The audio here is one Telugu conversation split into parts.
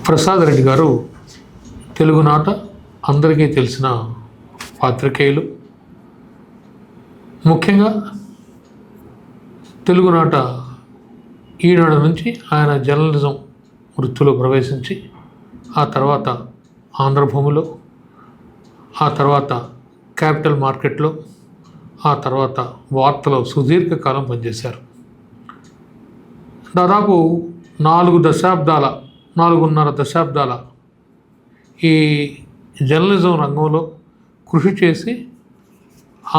ప్రసాద్ రెడ్డి గారు తెలుగునాట అందరికీ తెలిసిన పాత్రికేయులు. ముఖ్యంగా తెలుగునాట ఈనాడు నుంచి ఆయన జర్నలిజం వృత్తిలో ప్రవేశించి ఆ తర్వాత ఆంధ్రభూమిలో, ఆ తర్వాత క్యాపిటల్ మార్కెట్లో, ఆ తర్వాత వార్తలో సుదీర్ఘకాలం పనిచేశారు. దాదాపు 4.5 దశాబ్దాల ఈ జర్నలిజం రంగంలో కృషి చేసి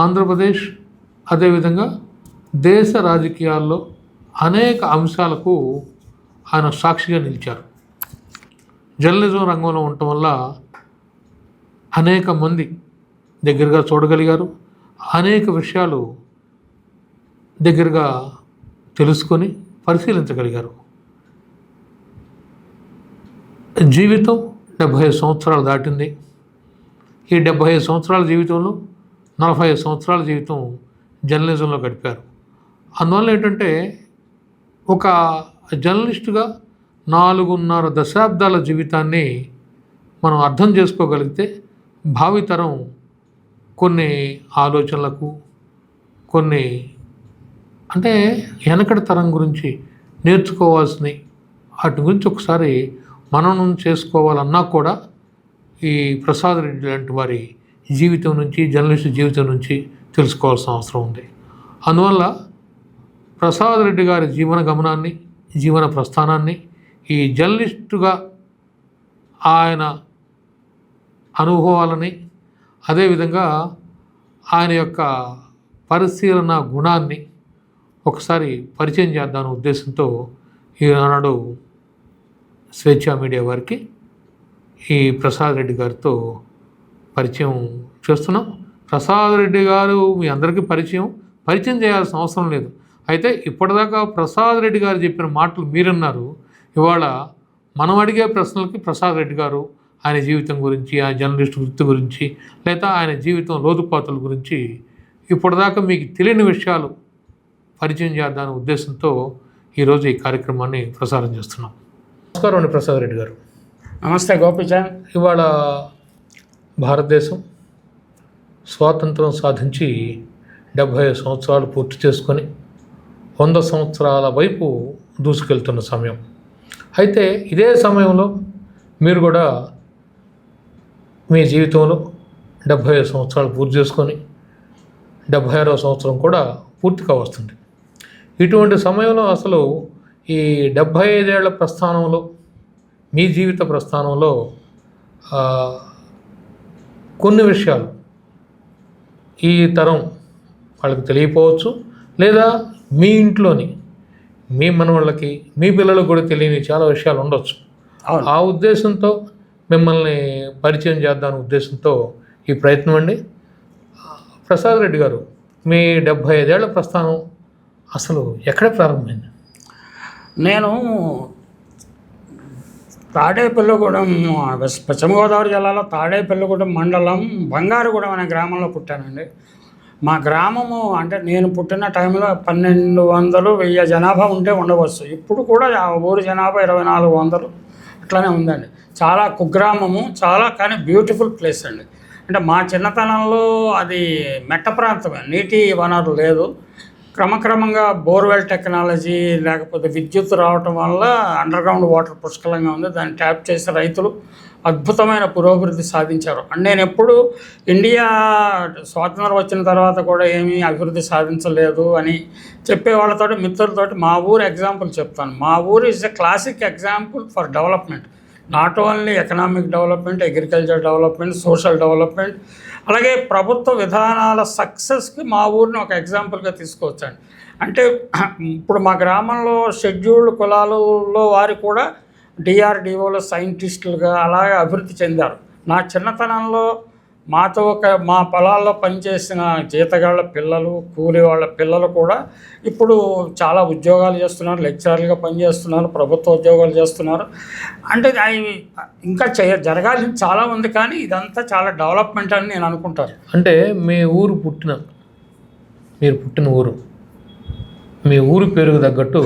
ఆంధ్రప్రదేశ్ అదేవిధంగా దేశ రాజకీయాల్లో అనేక అంశాలకు ఆయన సాక్షిగా నిలిచారు. జర్నలిజం రంగంలో ఉండటం వల్ల అనేక మంది దగ్గరగా చూడగలిగారు, అనేక విషయాలు దగ్గరగా తెలుసుకొని పరిశీలించగలిగారు. జీవితం 75 సంవత్సరాలు దాటింది. ఈ 75 సంవత్సరాల జీవితంలో 45 సంవత్సరాల జీవితం జర్నలిజంలో గడిపారు. అందువల్ల ఏంటంటే ఒక జర్నలిస్టుగా 4.5 దశాబ్దాల జీవితాన్ని మనం అర్థం చేసుకోగలిగితే భావితరం కొన్ని ఆలోచనలకు, కొన్ని అంటే వెనకటి తరం గురించి నేర్చుకోవాల్సినవి వాటి గురించి ఒకసారి మననం చేసుకోవాలన్నా కూడా ఈ ప్రసాద్ రెడ్డి లాంటి వారి జీవితం నుంచి, జర్నలిస్ట్ జీవితం నుంచి తెలుసుకోవాల్సిన అవసరం ఉంది. అందువల్ల ప్రసాద్ రెడ్డి గారి జీవన గమనాన్ని, జీవన ప్రస్థానాన్ని, ఈ జర్నలిస్టుగా ఆయన అనుభవాలని, అదేవిధంగా ఆయన యొక్క పరిశీలన గుణాన్ని ఒకసారి పరిచయం చేద్దామనే ఉద్దేశంతో ఈనాడు స్వేచ్ఛా మీడియా వారికి ఈ ప్రసాద్ రెడ్డి గారితో పరిచయం చేస్తున్నాం. ప్రసాద్ రెడ్డి గారు మీ అందరికీ పరిచయం చేయాల్సిన అవసరం లేదు. అయితే ఇప్పటిదాకా ప్రసాద్ రెడ్డి గారు చెప్పిన మాటలు మీరన్నారు. ఇవాళ మనం అడిగే ప్రశ్నలకి ప్రసాద్ రెడ్డి గారు ఆయన జీవితం గురించి, ఆయన జర్నలిస్ట్ వృత్తి గురించి, లేదా ఆయన జీవితం లోతుపాతుల గురించి ఇప్పటిదాకా మీకు తెలియని విషయాలు పరిచయం చేద్దామనే ఉద్దేశంతో ఈరోజు ఈ కార్యక్రమాన్ని ప్రసారం చేస్తున్నాం. నమస్కారం అండి ప్రసాద్ రెడ్డి గారు. నమస్తే గోపిచంద్. ఇవాళ భారతదేశం స్వాతంత్రం సాధించి 75 సంవత్సరాలు పూర్తి చేసుకొని 100 సంవత్సరాల వైపు దూసుకెళ్తున్న సమయం. అయితే ఇదే సమయంలో మీరు కూడా మీ జీవితంలో 75 సంవత్సరాలు పూర్తి చేసుకొని 76వ సంవత్సరం కూడా పూర్తిగా వస్తుంది. ఇటువంటి సమయంలో అసలు ఈ 75 ఏళ్ల ప్రస్థానంలో, మీ జీవిత ప్రస్థానంలో కొన్ని విషయాలు ఈ తరం వాళ్ళకి తెలియకపోవచ్చు, లేదా మీ ఇంట్లోని మీ మనవాళ్ళకి, మీ పిల్లలకు కూడా తెలియని చాలా విషయాలు ఉండొచ్చు. ఆ ఉద్దేశంతో మిమ్మల్ని పరిచయం చేద్దామనే ఉద్దేశంతో ఈ ప్రయత్నం అండి. ప్రసాద్ రెడ్డి గారు, మీ 75 ఏళ్ల ప్రస్థానం అసలు ఎక్కడ ప్రారంభమైంది? నేను తాడేపల్లిగూడెం, పశ్చిమ గోదావరి జిల్లాలో తాడేపల్లిగూడెం మండలం బంగారుగూడెం అనే గ్రామంలో పుట్టానండి. మా గ్రామము అంటే నేను పుట్టిన టైంలో 1200-1000 జనాభా ఉంటే ఉండవచ్చు. ఇప్పుడు కూడా ఊరి జనాభా 2400 అట్లానే ఉందండి. చాలా కుగ్రామము, కానీ బ్యూటిఫుల్ ప్లేస్ అండి. అంటే మా చిన్నతనంలో అది మెట్ట ప్రాంతమే, నీటి వనరు లేదు. క్రమక్రమంగా బోర్వెల్ టెక్నాలజీ లేకపోతే విద్యుత్ రావటం వల్ల అండర్గ్రౌండ్ వాటర్ పుష్కలంగా ఉంది. దాన్ని ట్యాప్ చేసే రైతులు అద్భుతమైన పురోభివృద్ధి సాధించారు. అండ్ నేను ఎప్పుడు ఇండియా స్వాతంత్రం వచ్చిన తర్వాత కూడా ఏమీ అభివృద్ధి సాధించలేదు అని చెప్పే వాళ్ళతో, మిత్రులతోటి మా ఊరు ఎగ్జాంపుల్ చెప్తాను. మా ఊరు is a classic example for development. Not only economic development, agriculture development, social development, అలాగే ప్రభుత్వ విధానాల సక్సెస్కి మా ఊరిని ఒక ఎగ్జాంపుల్గా తీసుకోవచ్చండి. అంటే ఇప్పుడు మా గ్రామంలో షెడ్యూల్డ్ కులాలలో వారు కూడా డిఆర్డిఓలో సైంటిస్టులుగా అలాగే అభివృద్ధి చెందారు. నా చిన్నతనంలో మా పొలాల్లో పనిచేసిన జీతగాళ్ళ పిల్లలు, కూలి వాళ్ళ పిల్లలు కూడా ఇప్పుడు చాలా ఉద్యోగాలు చేస్తున్నారు, లెక్చరర్లుగా పనిచేస్తున్నారు, ప్రభుత్వ ఉద్యోగాలు చేస్తున్నారు. అంటే అవి ఇంకా జరగాల్సింది చాలా ఉంది, కానీ ఇదంతా చాలా డెవలప్మెంట్ అని నేను అనుకుంటాను. అంటే మీరు పుట్టిన ఊరు, మీ ఊరు పేరుకు తగ్గట్టు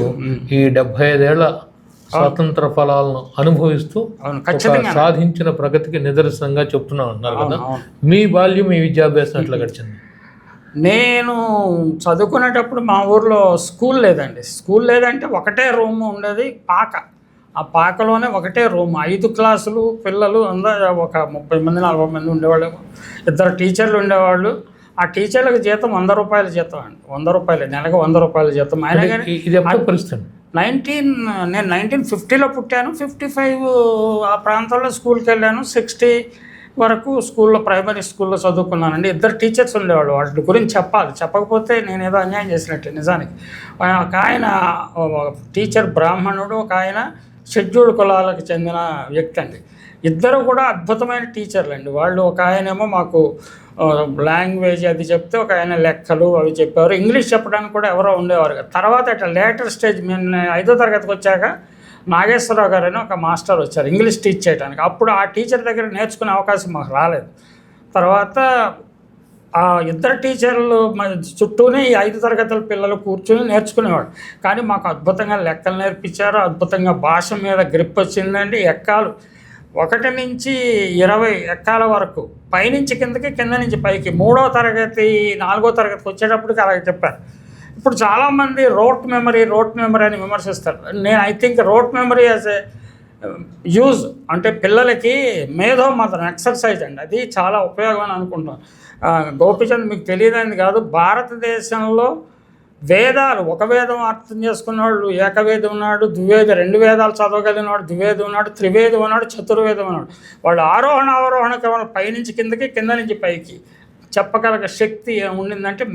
ఈ 75 ఏళ్ల స్వాతంత్ర ఫలాలను అనుభవిస్తూ అవును, ఒక ఖచ్చితంగా. సాధించిన ప్రగతికి నిదర్శనంగా చెప్తున్నా అంటున్నారు కదా. అవును. మీ బాల్యం మీ విద్యాభ్యాసం ఎట్లా గడిచింది? నేను చదువుకునేటప్పుడు మా ఊర్లో స్కూల్ లేదండి. స్కూల్ లేదంటే ఒకటే రూమ్ ఉండేది, పాక. ఆ పాకలోనే ఒకటే రూమ్, 5 క్లాసులు పిల్లలు అందరూ ఒక 30 మంది 40 మంది ఉండేవాళ్ళు. 2 టీచర్లు ఉండేవాళ్ళు. ఆ టీచర్లకు జీతం 100 రూపాయల జీతం అండి. 100 రూపాయలు, నెలకు 100 రూపాయల జీతం. అయినా కానీ ఇది ఎప్పుడు పరిస్థితి? నేను 1950లో పుట్టాను. 55 ఆ ప్రాంతంలో స్కూల్కి వెళ్ళాను. 60 వరకు స్కూల్లో, ప్రైమరీ స్కూల్లో చదువుకున్నానండి. 2 టీచర్స్ ఉండేవాళ్ళు. వాటి గురించి చెప్పాలి, చెప్పకపోతే నేను ఏదో అన్యాయం చేసినట్టే. నిజానికి ఒక ఆయన టీచర్ బ్రాహ్మణుడు, ఒక ఆయన షెడ్యూల్డ్ కులాలకు చెందిన వ్యక్తి అండి. ఇద్దరు కూడా అద్భుతమైన టీచర్లు అండి వాళ్ళు. ఒక ఆయనేమో మాకు లాంగ్వేజ్ అది చెప్తే, ఒక ఆయన లెక్కలు అవి చెప్పేవారు. ఇంగ్లీష్ చెప్పడానికి కూడా ఎవరో ఉండేవారు. తర్వాత అట్లా లేటర్ స్టేజ్, నేను 5వ తరగతికి వచ్చాక నాగేశ్వరరావు గారు అని ఒక మాస్టర్ వచ్చారు ఇంగ్లీష్ టీచ్ చేయడానికి. అప్పుడు ఆ టీచర్ దగ్గర నేర్చుకునే అవకాశం మాకు రాలేదు. తర్వాత ఆ 2 టీచర్లు చుట్టూనే ఈ 5 తరగతుల పిల్లలు కూర్చుని నేర్చుకునేవాడు. కానీ మాకు అద్భుతంగా లెక్కలు నేర్పించారు, అద్భుతంగా భాష మీద గ్రిప్ వచ్చిందండి. ఎక్కాలు 1 నుంచి 20 ఎక్కాల వరకు, పైనుంచి కిందకి, కింద నుంచి పైకి. 3వ తరగతి 4వ తరగతికి వచ్చేటప్పటికి అలాగే చెప్పారు. ఇప్పుడు చాలామంది రోట్ మెమరీ అని విమర్శిస్తారు. నేను I think wrote memory as a use, అంటే పిల్లలకి మేధోమథనం ఎక్సర్సైజ్ అండి, అది చాలా ఉపయోగం అని అనుకుంటాను. గోపిచంద్ మీకు తెలియదని కాదు, భారతదేశంలో వేదాలు, ఒక వేదం అర్థం చేసుకున్నవాళ్ళు ఏకవేదం ఉన్నాడు, ద్వివేదం 2 వేదాలు చదవగలిగినవాడు ద్వివేదం ఉన్నాడు, త్రివేదం ఉన్నాడు, చతుర్వేదం ఉన్నాడు. వాళ్ళు ఆరోహణ అవరోహణ క్రమంలో పైనుంచి కిందకి, కింద నుంచి పైకి చెప్పగలిగే శక్తి ఉండిందంటే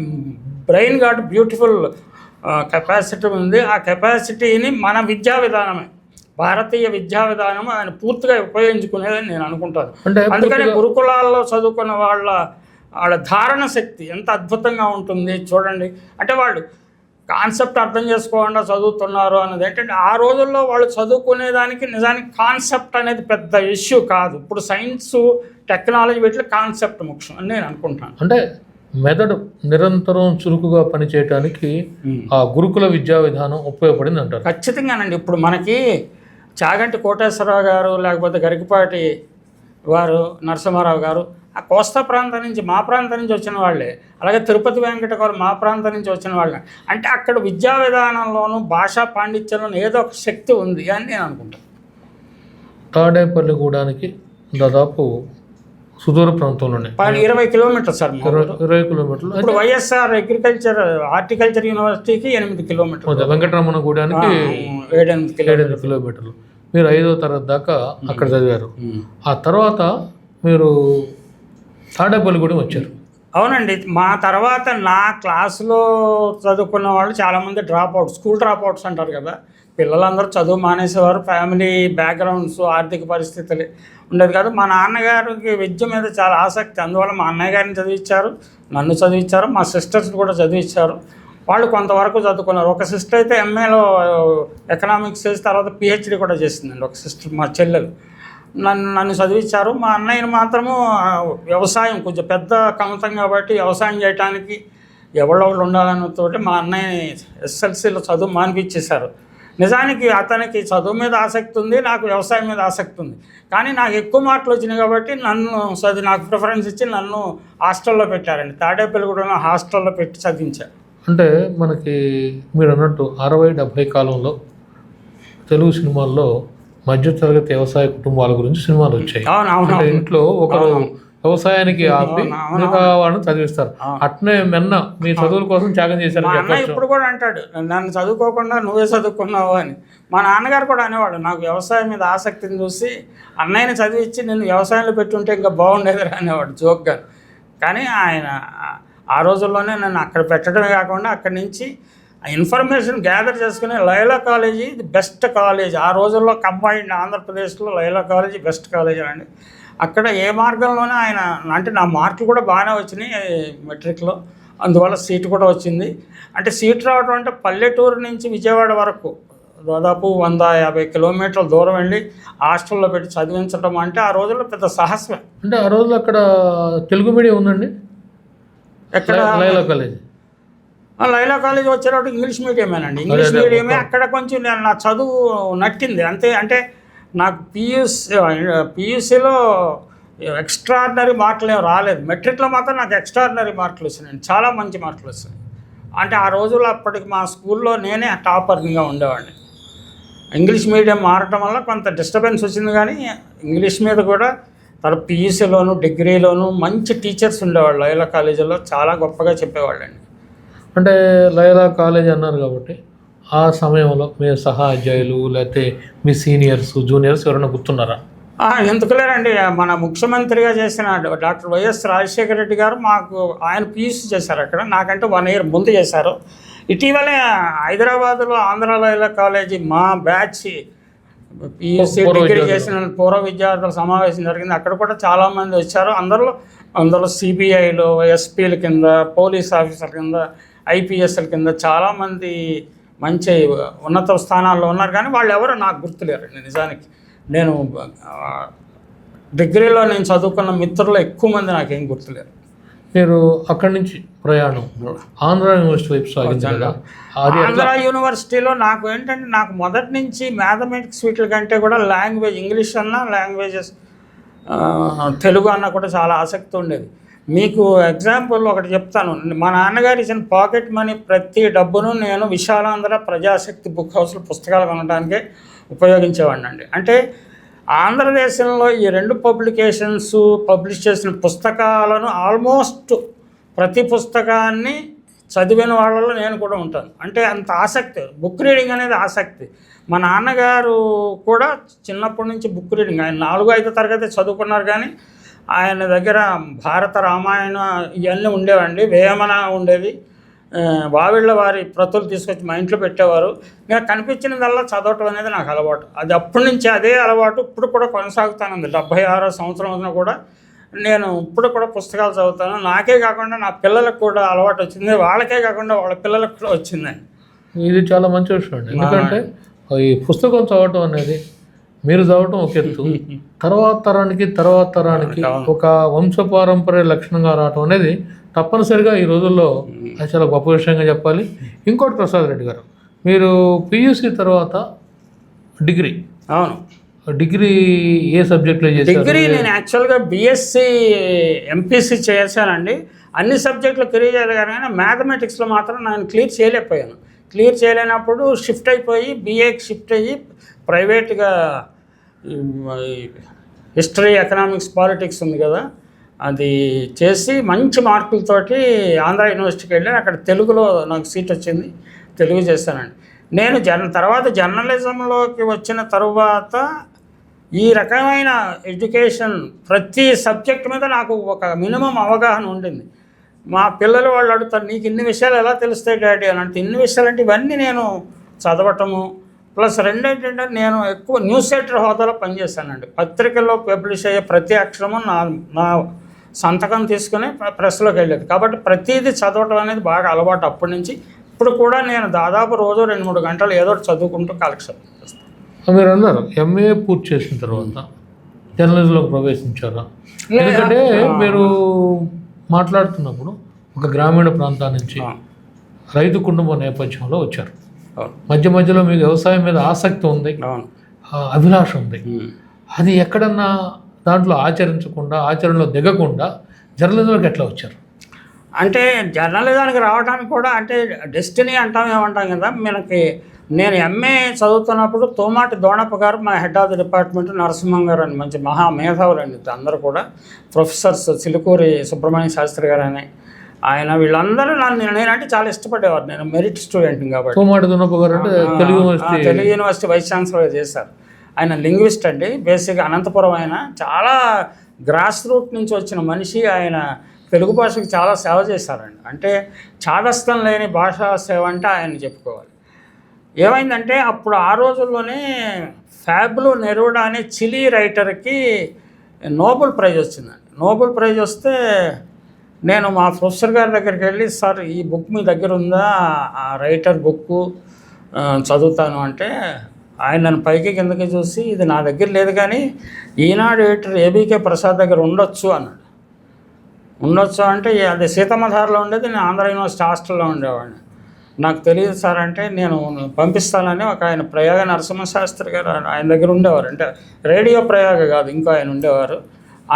బ్రెయిన్ గాట్ బ్యూటిఫుల్ కెపాసిటీ ఉంది. ఆ కెపాసిటీని మన విద్యా విధానమే, భారతీయ విద్యా విధానం ఆయన పూర్తిగా ఉపయోగించుకునేదని నేను అనుకుంటాను. అందుకని గురుకులాల్లో చదువుకున్న వాళ్ళ ధారణ శక్తి ఎంత అద్భుతంగా ఉంటుంది చూడండి. అంటే వాళ్ళు కాన్సెప్ట్ అర్థం చేసుకోకుండా చదువుతున్నారు అన్నది ఏంటంటే, ఆ రోజుల్లో వాళ్ళు చదువుకునేదానికి నిజానికి కాన్సెప్ట్ అనేది పెద్ద ఇష్యూ కాదు. ఇప్పుడు సైన్సు, టెక్నాలజీ వీటిలో కాన్సెప్ట్ ముఖ్యం అని నేను అనుకుంటున్నాను. అంటే మెదడు నిరంతరం చురుకుగా పనిచేయడానికి ఆ గురుకుల విద్యా విధానం ఉపయోగపడింది అంటారు. ఖచ్చితంగానండి. ఇప్పుడు మనకి చాగంటి కోటేశ్వరరావు గారు, లేకపోతే గరికపాటి వారు, నరసింహారావు గారు ఆ కోస్తా ప్రాంతం నుంచి, మా ప్రాంతం నుంచి వచ్చిన వాళ్ళే. అలాగే తిరుపతి వెంకట గారు మా ప్రాంతం నుంచి వచ్చిన వాళ్ళే. అంటే అక్కడ విద్యా విధానంలోనూ భాషా పాండిత్యంలోనూ ఏదో ఒక శక్తి ఉంది అని నేను అనుకుంటాను. తాడేపల్లిగూడానికి దాదాపు సుదూర ప్రాంతంలోనే 20 కిలోమీటర్లు సార్. 20 కిలోమీటర్లు. ఇప్పుడు వైఎస్ఆర్ హార్టికల్చర్ యూనివర్సిటీకి 8 కిలోమీటర్లు, వెంకటరమణ గూడానికి 7-8 కిలోమీటర్లు. మీరు 5వ తరగతి దాకా అక్కడ చదివారు. ఆ తర్వాత మీరు తాడేపల్లిగూడెం వచ్చారు. అవునండి. మా తర్వాత నా క్లాసులో చదువుకున్న వాళ్ళు చాలామంది స్కూల్ డ్రాప్ అవుట్స్ అంటారు కదా, పిల్లలందరూ చదువు మానేసేవారు. ఫ్యామిలీ బ్యాక్గ్రౌండ్స్, ఆర్థిక పరిస్థితులు ఉండేది కాదు. మా నాన్నగారికి విద్య మీద చాలా ఆసక్తి, అందువల్ల మా అన్నయ్య గారిని చదివించారు, నన్ను చదివించారు, మా సిస్టర్స్ని కూడా చదివించారు. వాళ్ళు కొంతవరకు చదువుకున్నారు. ఒక సిస్టర్ అయితే ఎంఏలో ఎకనామిక్స్ చేసి తర్వాత పిహెచ్డి కూడా చేసిందండి. ఒక సిస్టర్ మా చెల్లెలు నన్ను చదివించారు. మా అన్నయ్యని మాత్రము వ్యవసాయం కొంచెం పెద్ద కమతం కాబట్టి వ్యవసాయం చేయడానికి ఎవళ్ళొళ్ళు ఉండాలన్నతోటి మా అన్నయ్యని ఎస్ఎల్సీలో చదువు మానిపించేశారు. నిజానికి అతనికి చదువు మీద ఆసక్తి ఉంది, నాకు వ్యవసాయం మీద ఆసక్తి ఉంది. కానీ నాకు ఎక్కువ మార్కులు వచ్చినాయి కాబట్టి నాకు ప్రిఫరెన్స్ ఇచ్చి నన్ను హాస్టల్లో పెట్టారండి. తాడేపల్లిగూడెంలో హాస్టల్లో పెట్టి చదివించారు. అంటే మనకి మీరు అన్నట్టు 60-70 కాలంలో తెలుగు సినిమాల్లో మధ్యతరగతి వ్యవసాయ కుటుంబాల గురించి సినిమాలు వచ్చాయి. అంటే ఇంట్లో ఒకరు వ్యవసాయానికి ఆపి మిగతా వాళ్ళని చదివిస్తారు. అట్నే మెన్న మీ చదువుల కోసం త్యాగం చేశారు. మా అన్న ఇప్పుడు కూడా అంటాడు, నన్ను చదువుకోకుండా నువ్వే చదువుకున్నావు అని. మా నాన్నగారు కూడా అనేవాడు, నాకు వ్యవసాయం మీద ఆసక్తిని చూసి అన్నయ్యని చదివించి నేను వ్యవసాయంలో పెట్టుంటే ఇంకా బాగుండేది అనేవాడు జోక్గా. కానీ ఆయన ఆ రోజుల్లోనే నన్ను అక్కడ పెట్టడమే కాకుండా అక్కడి నుంచి ఇన్ఫర్మేషన్ గ్యాదర్ చేసుకుని Laila college the best college ఆ రోజుల్లో కంబైన్డ్ ఆంధ్రప్రదేశ్లో లైలా కాలేజీ బెస్ట్ కాలేజీ అండి. అక్కడ ఏ మార్గంలోనే ఆయన, అంటే నా మార్కులు కూడా బాగానే వచ్చినాయి మెట్రిక్లో, అందువల్ల సీటు కూడా వచ్చింది. అంటే సీటు రావడం అంటే పల్లెటూరు నుంచి విజయవాడ వరకు దాదాపు 150 కిలోమీటర్ల దూరం వెళ్ళి హాస్టల్లో పెట్టి చదివించడం అంటే ఆ రోజుల్లో పెద్ద సాహసమే. అంటే ఆ రోజుల్లో అక్కడ తెలుగు మీడియం ఉందండి. ఎక్కడ? లైలా కాలేజ్ లైలా కాలేజ్ వచ్చేటప్పుడు ఇంగ్లీష్ మీడియమేనండి. ఇంగ్లీష్ మీడియమే. అక్కడ కొంచెం నేను నా చదువు నట్టింది అంతే. అంటే నాకు పియూసీలో ఎక్స్ట్రాడినరీ మార్కులు ఏమి రాలేదు. మెట్రిక్లో మాత్రం నాకు ఎక్స్ట్రాడినరీ మార్కులు వచ్చినాయి, చాలా మంచి మార్కులు వచ్చినాయి. అంటే ఆ రోజుల్లో అప్పటికి మా స్కూల్లో నేనే టాపర్గా ఉండేవాడిని. ఇంగ్లీష్ మీడియం మారటం వల్ల కొంత డిస్టర్బెన్స్ వచ్చింది, కానీ ఇంగ్లీష్ మీద కూడా తర్వాత పియూసీలోను డిగ్రీలోను మంచి టీచర్స్ ఉండేవాళ్ళు. లైలా కాలేజీలో చాలా గొప్పగా చెప్పేవాళ్ళండి. అంటే లైలా కాలేజ్ అన్నారు కాబట్టి ఆ సమయంలో మీ సహాధ్యాయులు లేకపోతే మీ సీనియర్స్ జూనియర్స్ ఎవరైనా గుర్తున్నారా? ఎందుకు లేరండి, మన ముఖ్యమంత్రిగా చేసిన డాక్టర్ వైఎస్ రాజశేఖర రెడ్డి గారు ఆయన పియూసీ చేశారు అక్కడ. నాకంటే 1 year ముందు చేశారు. ఇటీవలే హైదరాబాద్లో ఆంధ్ర లైలా కాలేజీ మా బ్యాచ్ పియూసీ డిగ్రీ చేసిన పూర్వ విద్యార్థుల సమావేశం జరిగింది. అక్కడ కూడా చాలామంది వచ్చారు. అందులో సిబిఐలో ఎస్పీల కింద, పోలీస్ ఆఫీసర్ల కింద, ఐపీఎస్ల కింద చాలామంది మంచి ఉన్నత స్థానాల్లో ఉన్నారు. కానీ వాళ్ళు ఎవరో నాకు గుర్తులేరండి. నిజానికి నేను డిగ్రీలో నేను చదువుకున్న మిత్రులు ఎక్కువ మంది నాకేం గుర్తులేరు. మీరు అక్కడి నుంచి ప్రయాణం ఆంధ్ర యూనివర్సిటీ వైపు సాగించారు. ఆంధ్ర యూనివర్సిటీలో నాకు ఏంటంటే, నాకు మొదటి నుంచి మ్యాథమెటిక్స్ వీటి కంటే కూడా లాంగ్వేజ్, ఇంగ్లీష్ అన్నా లాంగ్వేజెస్, తెలుగు అన్న కూడా చాలా ఆసక్తి ఉండేది. మీకు ఎగ్జాంపుల్ ఒకటి చెప్తాను. మా నాన్నగారు ఇచ్చిన పాకెట్ మనీ ప్రతి డబ్బును నేను విశాలాంధ్ర ప్రజాశక్తి బుక్ హౌస్లో పుస్తకాలు కొనడానికే ఉపయోగించేవాడిని అండి. అంటే ఆంధ్రదేశంలో ఈ 2 పబ్లికేషన్స్ పబ్లిష్ చేసిన పుస్తకాలను ఆల్మోస్ట్ ప్రతి పుస్తకాన్ని చదివిన వాళ్ళలో నేను కూడా ఉంటాను. అంటే అంత ఆసక్తి, బుక్ రీడింగ్ అనేది ఆసక్తి. మా నాన్నగారు కూడా చిన్నప్పటి నుంచి బుక్ రీడింగ్, ఆయన 4వ-5వ తరగతి చదువుకున్నారు, కానీ ఆయన దగ్గర భారత రామాయణ ఇవన్నీ ఉండేవండి. వేమన ఉండేది. వావిళ్ళ వారి ప్రతులు తీసుకొచ్చి మా ఇంట్లో పెట్టేవారు. నేను కనిపించినదల్లా చదవటం అనేది నాకు అలవాటు. అది అప్పటి నుంచి అదే అలవాటు ఇప్పుడు కూడా కొనసాగుతానండి. 76వ సంవత్సరంలో కూడా నేను ఇప్పుడు కూడా పుస్తకాలు చదువుతాను. నాకే కాకుండా నా పిల్లలకు కూడా అలవాటు వచ్చింది, వాళ్ళకే కాకుండా వాళ్ళ పిల్లలకు కూడా వచ్చిందండి. ఇది చాలా మంచి విషయం అండి. ఎందుకంటే ఈ పుస్తకం చదవటం అనేది మీరు చదవటం ఒక ఎత్తు, తర్వాత తరానికి ఒక వంశపారంపర్య లక్షణంగా రావటం అనేది తప్పనిసరిగా ఈ రోజుల్లో అది చాలా గొప్ప విషయంగా చెప్పాలి. ఇంకోటి ప్రసాద్ రెడ్డి గారు, మీరు పియూసీ తర్వాత డిగ్రీ, అవును, డిగ్రీ ఏ సబ్జెక్ట్లో చేశారు? డిగ్రీ నేను యాక్చువల్గా బీఎస్సీ ఎంపీసీ చేశానండి. అన్ని సబ్జెక్టులు క్లియర్ చేయగలిగాను, కానీ మ్యాథమెటిక్స్లో మాత్రం నేను క్లియర్ చేయలేకపోయాను. క్లియర్ చేయలేనప్పుడు షిఫ్ట్ అయిపోయి బీఏకి షిఫ్ట్ అయ్యి ప్రైవేట్గా హిస్టరీ, ఎకనామిక్స్, పాలిటిక్స్ ఉంది కదా, అది చేసి మంచి మార్కులతోటి ఆంధ్ర యూనివర్సిటీకి వెళ్ళి అక్కడ తెలుగులో నాకు సీట్ వచ్చింది. తెలుగు చేశానండి. నేను తర్వాత జర్నలిజంలోకి వచ్చిన తరువాత ఈ రకమైన ఎడ్యుకేషన్ ప్రతి సబ్జెక్ట్ మీద నాకు ఒక మినిమం అవగాహన ఉండింది. మా పిల్లలు వాళ్ళు అడుగుతారు, నీకు ఇన్ని విషయాలు ఎలా తెలుస్తాయి డాడీ అని. అంటే ఇన్ని విషయాలు అంటే ఇవన్నీ నేను చదవటము, ప్లస్ రెండేంటంటే నేను ఎక్కువ న్యూస్ ఎడిటర్ హోదాలో పనిచేశానండి. పత్రికల్లో పబ్లిష్ అయ్యే ప్రతి అక్షరము నా సంతకం తీసుకుని ప్రెస్లోకి వెళ్ళేది. కాబట్టి ప్రతిదీ చదవటం అనేది బాగా అలవాటు అప్పటి నుంచి. ఇప్పుడు కూడా నేను దాదాపు రోజు 2-3 గంటలు ఏదో చదువుకుంటూ కాలక్షేపం చేస్తాను. మీరు అన్నారు ఎంఏ పూర్తి చేసిన తర్వాత జర్నలిజంలోకి ప్రవేశించారా? ఎందుకంటే మీరు మాట్లాడుతున్నప్పుడు ఒక గ్రామీణ ప్రాంతం నుంచి రైతు కుటుంబ నేపథ్యంలో వచ్చారు. మధ్యలో మీకు వ్యవసాయం మీద ఆసక్తి ఉంది, అభిలాష ఉంది. అది ఎక్కడన్నా దాంట్లో ఆచరణలో దిగకుండా జర్నలిజంలోకి ఎట్లా వచ్చారు? అంటే జర్నలిజానికి రావడానికి కూడా అంటే డెస్టినీ ఏమంటాం కదా. నేను ఎంఏ చదువుతున్నప్పుడు తోమాటి దోణప్ప గారు మా head of the department, Narasimham గారు అని మంచి మహామేధావులు అండి అందరూ కూడా, ప్రొఫెసర్స్, చిలుకూరి సుబ్రహ్మణ్య శాస్త్రి గారు అని ఆయన, వీళ్ళందరూ నేనంటే చాలా ఇష్టపడేవారు. నేను మెరిట్ స్టూడెంట్ని కాబట్టి. తోమాటి దోణప్ప గారు అంటే తెలుగు యూనివర్సిటీ వైస్ ఛాన్సలర్గా చేశారు. ఆయన లింగ్విస్ట్ అండి, బేసిక్గా అనంతపురం. ఆయన చాలా గ్రాస్ రూట్ నుంచి వచ్చిన మనిషి. ఆయన తెలుగు భాషకు చాలా సేవ చేశారండి. అంటే చాదస్తం లేని భాషా సేవ అంటే ఆయన చెప్పుకోవాలి. ఏమైందంటే అప్పుడు ఆ రోజుల్లోనే ఫ్యాబ్లో నెరూడా అనే చిలీ రైటర్కి నోబెల్ ప్రైజ్ వచ్చిందండి. నోబెల్ ప్రైజ్ వస్తే నేను మా ప్రొఫెసర్ గారి దగ్గరికి వెళ్ళి, సార్ ఈ బుక్ మీ దగ్గర ఉందా, ఆ రైటర్ బుక్కు చదువుతాను అంటే, ఆయన నన్ను పైకి కిందకి చూసి, ఇది నా దగ్గర లేదు కానీ ఈనాడు ఎడిటర్ ఏబీకే ప్రసాద్ దగ్గర ఉండొచ్చు అన్నాడు. ఉండొచ్చు అంటే అది సీతమ్మధారలో ఉండేది, నేను ఆంధ్ర యూనివర్సిటీ హాస్టల్లో ఉండేవాడిని. నాకు తెలియదు సార్ అంటే నేను పంపిస్తానని ఒక ఆయన ప్రయాగ నరసింహశాస్త్రి గారు ఆయన దగ్గర ఉండేవారు. అంటే రేడియో ప్రయాగ కాదు, ఇంకో ఆయన ఉండేవారు.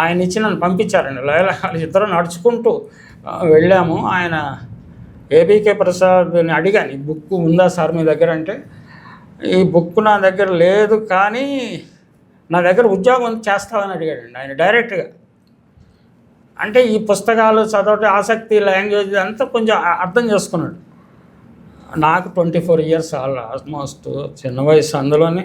ఆయన ఇచ్చి నన్ను పంపించారండి. ఇద్దరు నడుచుకుంటూ వెళ్ళాము. ఆయన ఏబీకే ప్రసాద్ని అడిగాను, ఈ బుక్ ఉందా సార్ మీ దగ్గర అంటే, ఈ బుక్ నా దగ్గర లేదు కానీ నా దగ్గర ఉద్యోగం చేస్తామని అడిగాడండి ఆయన డైరెక్ట్గా. అంటే ఈ పుస్తకాలు చదవటం ఆసక్తి, లాంగ్వేజ్ అంతా కొంచెం అర్థం చేసుకున్నాడు. నాకు 24 ఇయర్స్ ఆల్మోస్ట్ చిన్న వయసు. అందులోనే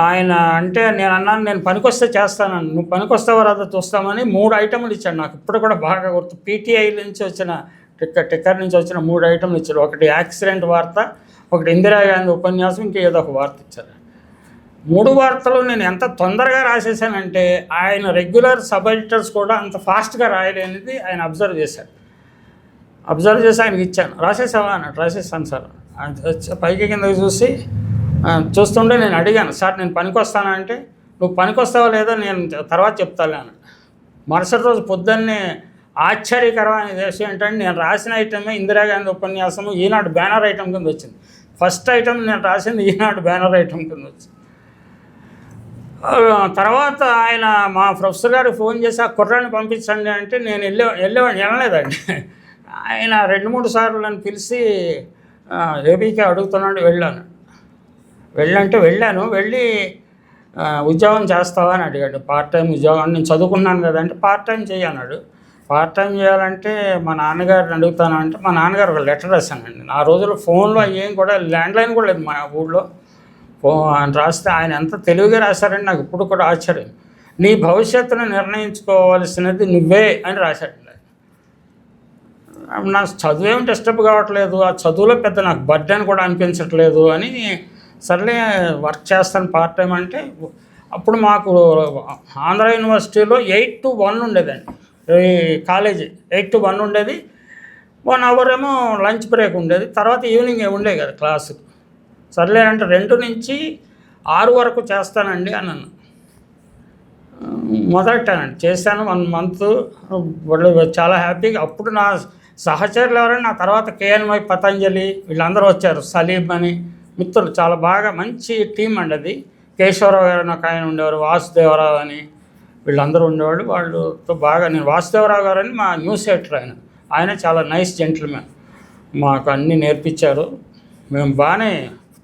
ఆయన అంటే నేను అన్నాను, నేను పనికొస్తే చేస్తానని. నువ్వు పనికొస్తావో రాదో చూస్తామని 3 ఐటెంలు ఇచ్చాడు నాకు. ఇప్పుడు కూడా బాగా గుర్తు. పీటీఐ నుంచి వచ్చిన టిక్కర్ నుంచి వచ్చిన 3 ఐటెంలు ఇచ్చాడు. ఒకటి యాక్సిడెంట్ వార్త, ఒకటి ఇందిరాగాంధీ ఉపన్యాసం, ఇంకా ఏదో ఒక వార్త ఇచ్చారు. 3 వార్తలు నేను ఎంత తొందరగా రాసేసానంటే ఆయన రెగ్యులర్ సబ్ ఎడిటర్స్ కూడా అంత ఫాస్ట్గా రాయలేనిది ఆయన అబ్జర్వ్ చేశారు. అబ్జర్వ్ చేసి ఆయనకి ఇచ్చాను. రాసేసావా అన్నాడు. రాసేసాను సార్. పైకి కిందకి చూస్తుంటే నేను అడిగాను, సార్ నేను పనికొస్తానంటే, నువ్వు పనికొస్తావో లేదో నేను తర్వాత చెప్తాను అన్నాడు. మరుసటి రోజు పొద్దున్నే ఆశ్చర్యకరమైన విషయం ఏంటంటే, నేను రాసిన ఐటమే ఇందిరాగాంధీ ఉపన్యాసము ఈనాడు బ్యానర్ ఐటమ్ కింద వచ్చింది. ఫస్ట్ ఐటమ్ నేను రాసింది ఈనాడు బ్యానర్ ఐటమ్ కింద వచ్చింది. తర్వాత ఆయన మా ప్రొఫెసర్ గారికి ఫోన్ చేసి ఆ కుర్రాన్ని పంపించండి అంటే నేను వెళ్ళలేదండి. ఆయన 2-3 సార్లు నన్ను పిలిచి ఏబీకే అడుగుతున్నాడు. వెళ్ళాను. వెళ్ళి ఉద్యోగం చేస్తావా అని అడిగాడు. పార్ట్ టైం ఉద్యోగం. నేను చదువుకున్నాను కదంటే పార్ట్ టైం చేయన్నాడు. పార్ట్ టైం చేయాలంటే మా నాన్నగారిని అడుగుతాను అంటే, మా నాన్నగారు ఒక లెటర్ రాశానండి. ఆ రోజుల్లో ఫోన్లో ఏం కూడా ల్యాండ్లైన్ కూడా లేదు మా ఊళ్ళో. ఆయన రాస్తే ఆయన ఎంత తెలుగుగా రాశారని నాకు ఇప్పుడు కూడా ఆశ్చర్యం. నీ భవిష్యత్తును నిర్ణయించుకోవాల్సినది నువ్వే అని రాశాడు. నాకు చదువు ఏమి డిస్టర్బ్ కావట్లేదు, ఆ చదువులో పెద్ద నాకు బర్డెన్ కూడా అనిపించట్లేదు అని, సర్లే వర్క్ చేస్తాను పార్ట్ టైం అంటే. అప్పుడు మాకు ఆంధ్ర యూనివర్సిటీలో 8 to 1 ఉండేదండి. కాలేజీ 8 to 1 ఉండేది. 1 hour ఏమో లంచ్ బ్రేక్ ఉండేది. తర్వాత ఈవినింగ్ ఉండేది కదా క్లాసు. సర్లే అంటే 2 నుంచి 6 వరకు చేస్తానండి అన్నాను. మొదలెట్టానండి. చేశాను 1 month. వాళ్ళు చాలా హ్యాపీగా. అప్పుడు నా సహచరులు ఎవరైనా నా తర్వాత కేఎన్వై పతంజలి వీళ్ళందరూ వచ్చారు. సలీం అని మిత్రులు, చాలా బాగా మంచి టీం అండి అది. కేశవరావు గారు ఒక ఆయన ఉండేవారు, వాసుదేవరావు అని వీళ్ళందరూ ఉండేవాళ్ళు. వాళ్ళతో బాగా నేను వాసుదేవరావు గారు అని మా న్యూస్ ఎడిటర్ ఆయన చాలా నైస్ జెంటిల్మెన్. మాకు అన్నీ నేర్పించారు. మేము బాగానే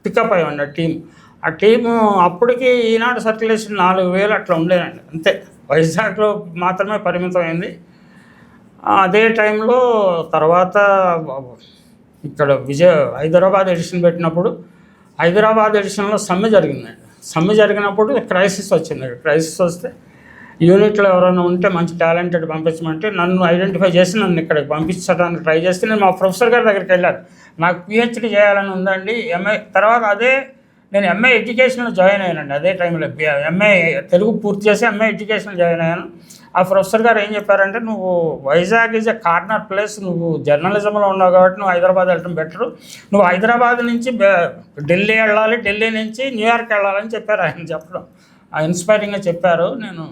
పికప్ అయ్యండి ఆ టీము. అప్పటికి ఈనాడు సర్క్యులేషన్ 4,000 అట్లా ఉండేనండి, అంతే. వైజాగ్లో మాత్రమే పరిమితమైంది. అదే టైంలో తర్వాత ఇక్కడ హైదరాబాద్ ఎడిషన్ పెట్టినప్పుడు, హైదరాబాద్ ఎడిషన్లో సమ్మె జరిగిందండి. సమ్మె జరిగినప్పుడు క్రైసిస్ వచ్చింది. క్రైసిస్ వస్తే యూనిట్లో ఎవరైనా ఉంటే మంచి టాలెంటెడ్ పంపించమంటే నన్ను ఐడెంటిఫై చేసి నన్ను ఇక్కడికి పంపించడానికి ట్రై చేస్తే నేను మా ప్రొఫెసర్ గారి దగ్గరికి వెళ్ళాను. నాకు పిహెచ్డి చేయాలని ఉందండి, ఎంఏ. తర్వాత నేను ఎంఏ ఎడ్యుకేషన్లో జాయిన్ అయ్యానండి. అదే టైంలో ఎంఏ తెలుగు పూర్తి చేసి ఎంఏ ఎడ్యుకేషన్లో జాయిన్ అయ్యాను. ఆ ప్రొఫెసర్ గారు ఏం చెప్పారంటే, నువ్వు Vizag is a corner place, నువ్వు జర్నలిజంలో ఉన్నావు కాబట్టి నువ్వు హైదరాబాద్ వెళ్ళడం బెటరు. నువ్వు హైదరాబాద్ నుంచి ఢిల్లీ వెళ్ళాలి, ఢిల్లీ నుంచి న్యూయార్క్ వెళ్ళాలని చెప్పారు ఆయన చెప్పడం. ఇన్స్పైరింగ్గా చెప్పారు. నేను